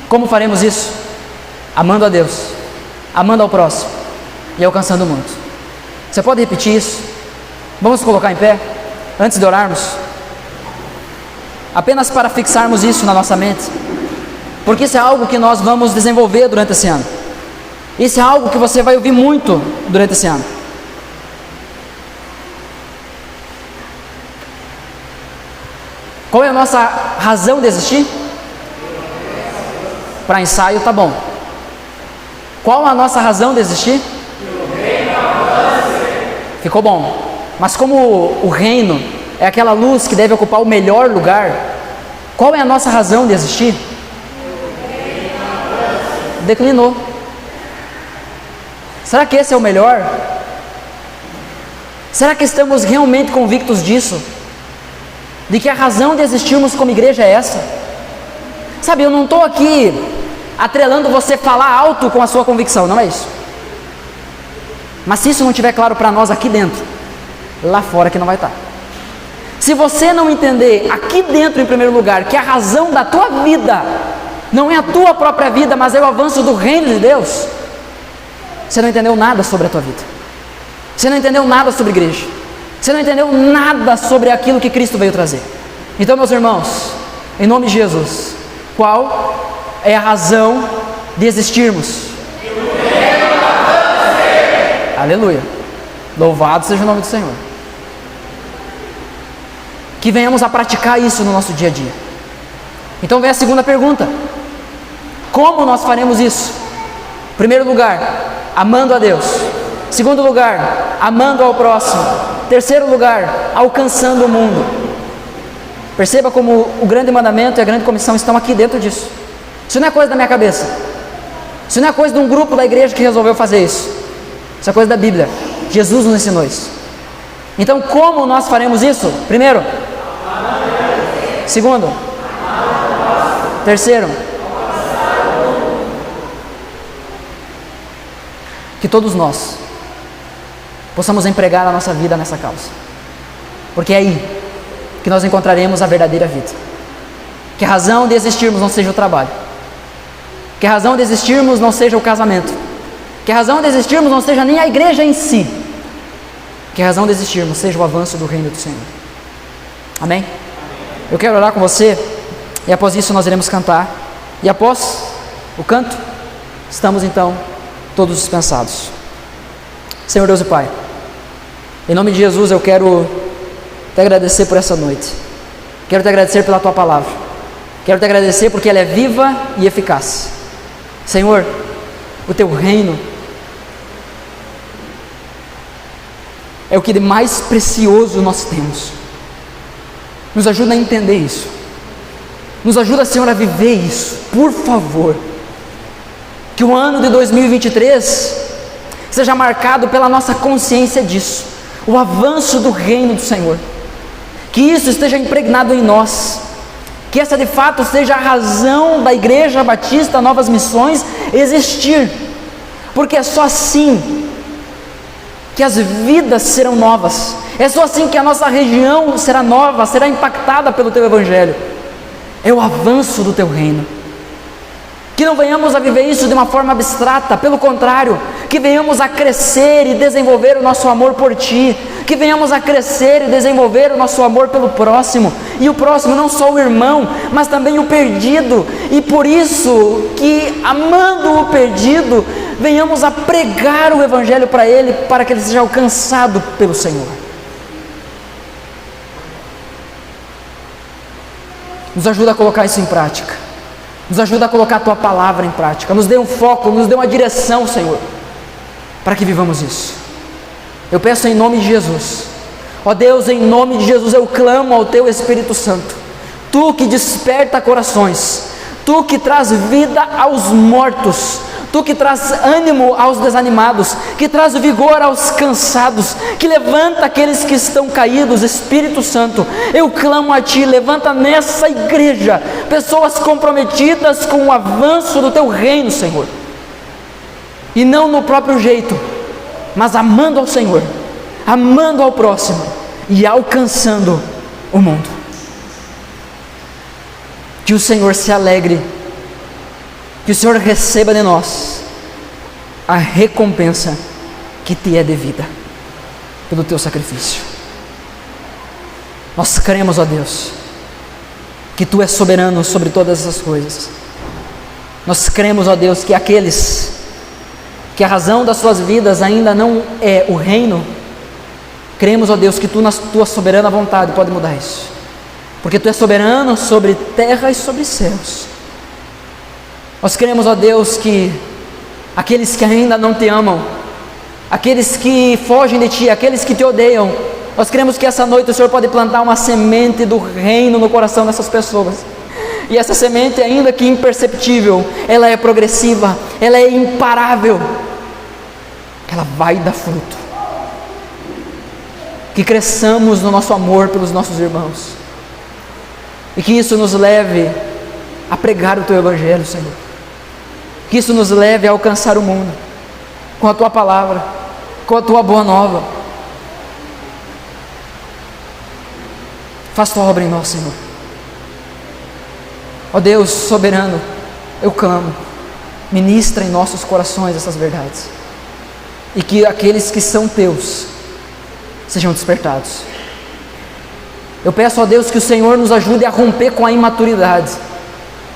Como faremos isso? Amando a Deus, amando ao próximo e alcançando o mundo. Você pode repetir isso? Vamos colocar em pé, antes de orarmos, apenas para fixarmos isso na nossa mente, porque isso é algo que nós vamos desenvolver durante esse ano. Isso é algo que você vai ouvir muito durante esse ano. Qual é a nossa razão de existir? Para ensaio tá bom. Qual a nossa razão de existir? Ficou bom. Mas como o reino é aquela luz que deve ocupar o melhor lugar, qual é a nossa razão de existir? Declinou. Será que esse é o melhor? Será que estamos realmente convictos disso? De que a razão de existirmos como igreja é essa? Sabe, eu não estou aqui atrelando você falar alto com a sua convicção, não é isso. Mas se isso não estiver claro para nós aqui dentro, lá fora que não vai estar. Se você não entender aqui dentro em primeiro lugar que a razão da tua vida não é a tua própria vida, mas é o avanço do reino de Deus, você não entendeu nada sobre a tua vida. Você não entendeu nada sobre igreja. Você não entendeu nada sobre aquilo que Cristo veio trazer. Então, meus irmãos, em nome de Jesus, qual é a razão de existirmos? Aleluia. Louvado seja o nome do Senhor. Que venhamos a praticar isso no nosso dia a dia. Então vem a segunda pergunta: como nós faremos isso? Primeiro lugar, amando a Deus. Segundo lugar, amando ao próximo. Terceiro lugar, alcançando o mundo. Perceba como o grande mandamento e a grande comissão estão aqui dentro disso. Isso não é coisa da minha cabeça. Isso não é coisa de um grupo da igreja que resolveu fazer isso. Isso é coisa da Bíblia. Jesus nos ensinou isso. Então, como nós faremos isso? Primeiro. Segundo. Terceiro. Que todos nós possamos empregar a nossa vida nessa causa. Porque é aí que nós encontraremos a verdadeira vida. Que a razão de existirmos não seja o trabalho. Que a razão de existirmos não seja o casamento. Que a razão de existirmos não seja nem a igreja em si. Que a razão de existirmos seja o avanço do reino do Senhor. Amém? Eu quero orar com você, e após isso nós iremos cantar. E após o canto, estamos então todos dispensados. Senhor Deus e Pai, em nome de Jesus eu quero te agradecer por essa noite. Quero te agradecer pela Tua palavra. Quero te agradecer porque ela é viva e eficaz. Senhor, o Teu reino é o que de mais precioso nós temos. Nos ajuda a entender isso. Nos ajuda, Senhor, a viver isso. Por favor. Que o ano de 2023 seja marcado pela nossa consciência disso. O avanço do reino do Senhor. Que isso esteja impregnado em nós. Que essa de fato seja a razão da Igreja Batista Novas Missões existir. Porque é só assim que as vidas serão novas. É só assim que a nossa região será nova, será impactada pelo Teu Evangelho. É o avanço do Teu reino. Que não venhamos a viver isso de uma forma abstrata, pelo contrário, que venhamos a crescer e desenvolver o nosso amor por Ti, que venhamos a crescer e desenvolver o nosso amor pelo próximo, e o próximo não só o irmão, mas também o perdido, e por isso que, amando o perdido, venhamos a pregar o Evangelho para ele, para que ele seja alcançado pelo Senhor. Nos ajuda a colocar isso em prática. Nos ajuda a colocar a Tua palavra em prática. Nos dê um foco, nos dê uma direção, Senhor, para que vivamos isso. Eu peço em nome de Jesus. Ó Deus, em nome de Jesus eu clamo ao Teu Espírito Santo. Tu que desperta corações, Tu que traz vida aos mortos, Tu que traz ânimo aos desanimados, que traz vigor aos cansados, que levanta aqueles que estão caídos. Espírito Santo, eu clamo a Ti, levanta nessa igreja pessoas comprometidas com o avanço do Teu reino, Senhor, e não no próprio jeito, mas amando ao Senhor, amando ao próximo e alcançando o mundo. Que o Senhor se alegre, que o Senhor receba de nós a recompensa que Te é devida pelo Teu sacrifício. Nós cremos, ó Deus, que Tu és soberano sobre todas essas coisas. Nós cremos, ó Deus, que aqueles que a razão das suas vidas ainda não é o reino, cremos, ó Deus, que Tu, na Tua soberana vontade, pode mudar isso, porque Tu és soberano sobre terra e sobre céus. Nós cremos, ó Deus, que aqueles que ainda não Te amam, aqueles que fogem de Ti, aqueles que Te odeiam, nós cremos que essa noite o Senhor pode plantar uma semente do reino no coração dessas pessoas. E essa semente, ainda que imperceptível, ela é progressiva, ela é imparável, ela vai dar fruto. Que cresçamos no nosso amor pelos nossos irmãos, e que isso nos leve a pregar o Teu Evangelho, Senhor. Que isso nos leve a alcançar o mundo com a Tua palavra, com a Tua boa nova. Faz Tua obra em nós, Senhor. Ó Deus soberano, eu clamo, ministra em nossos corações essas verdades, e que aqueles que são Teus sejam despertados. Eu peço a Deus que o Senhor nos ajude a romper com a imaturidade,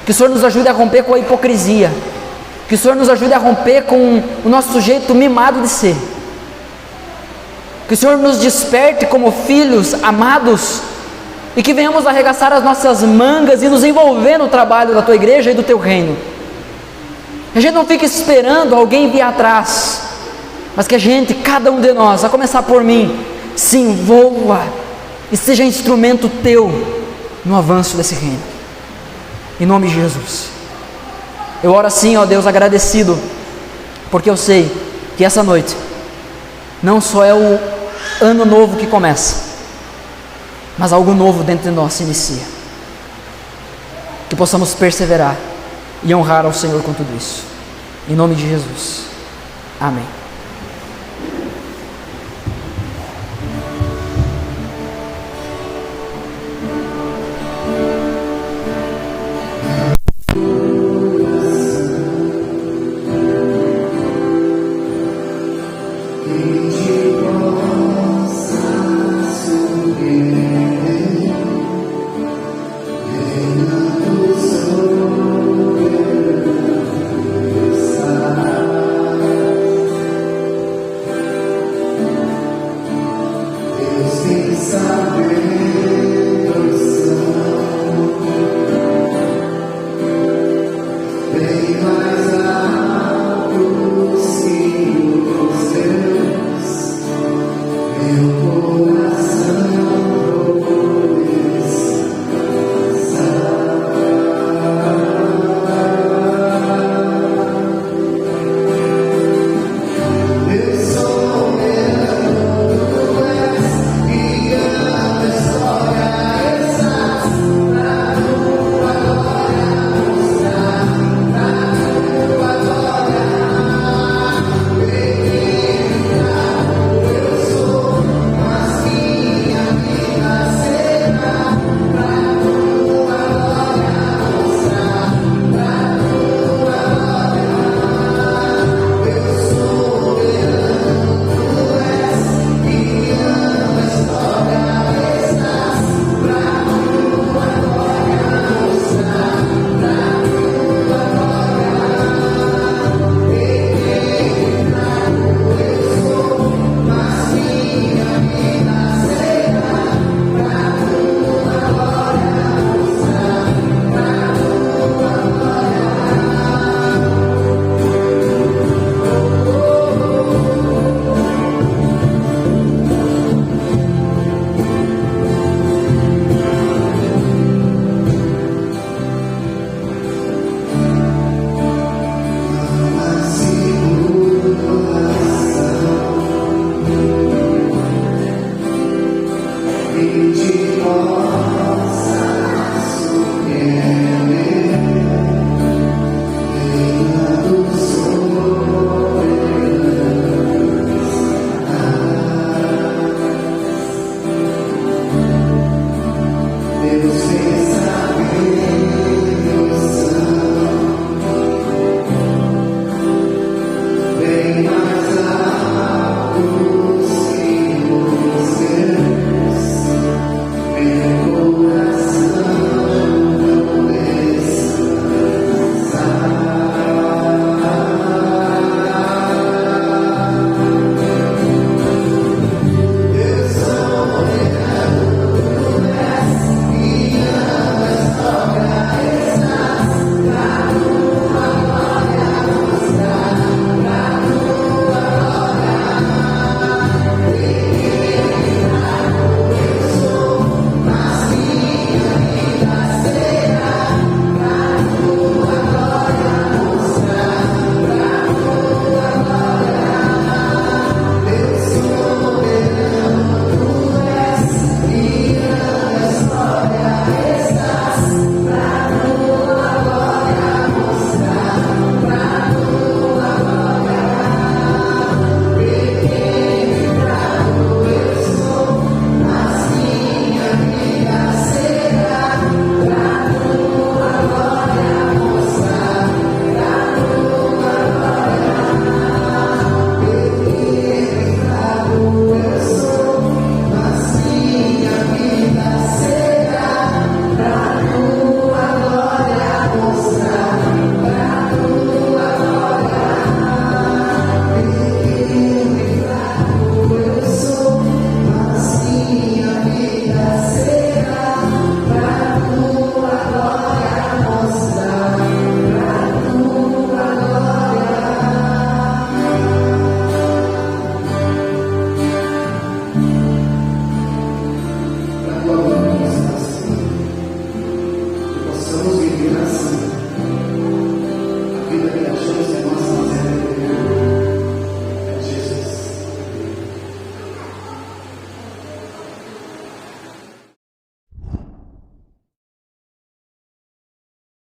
que o Senhor nos ajude a romper com a hipocrisia, que o Senhor nos ajude a romper com o nosso jeito mimado de ser, que o Senhor nos desperte como filhos amados, e que venhamos arregaçar as nossas mangas e nos envolver no trabalho da Tua igreja e do Teu reino. Que a gente não fique esperando alguém vir atrás, mas que a gente, cada um de nós, a começar por mim, se envolva e seja instrumento teu no avanço desse reino. Em nome de Jesus. Eu oro assim, ó Deus, agradecido, porque eu sei que essa noite não só é o ano novo que começa, mas algo novo dentro de nós se inicia. Que possamos perseverar e honrar ao Senhor com tudo isso. Em nome de Jesus. Amém. Bem mais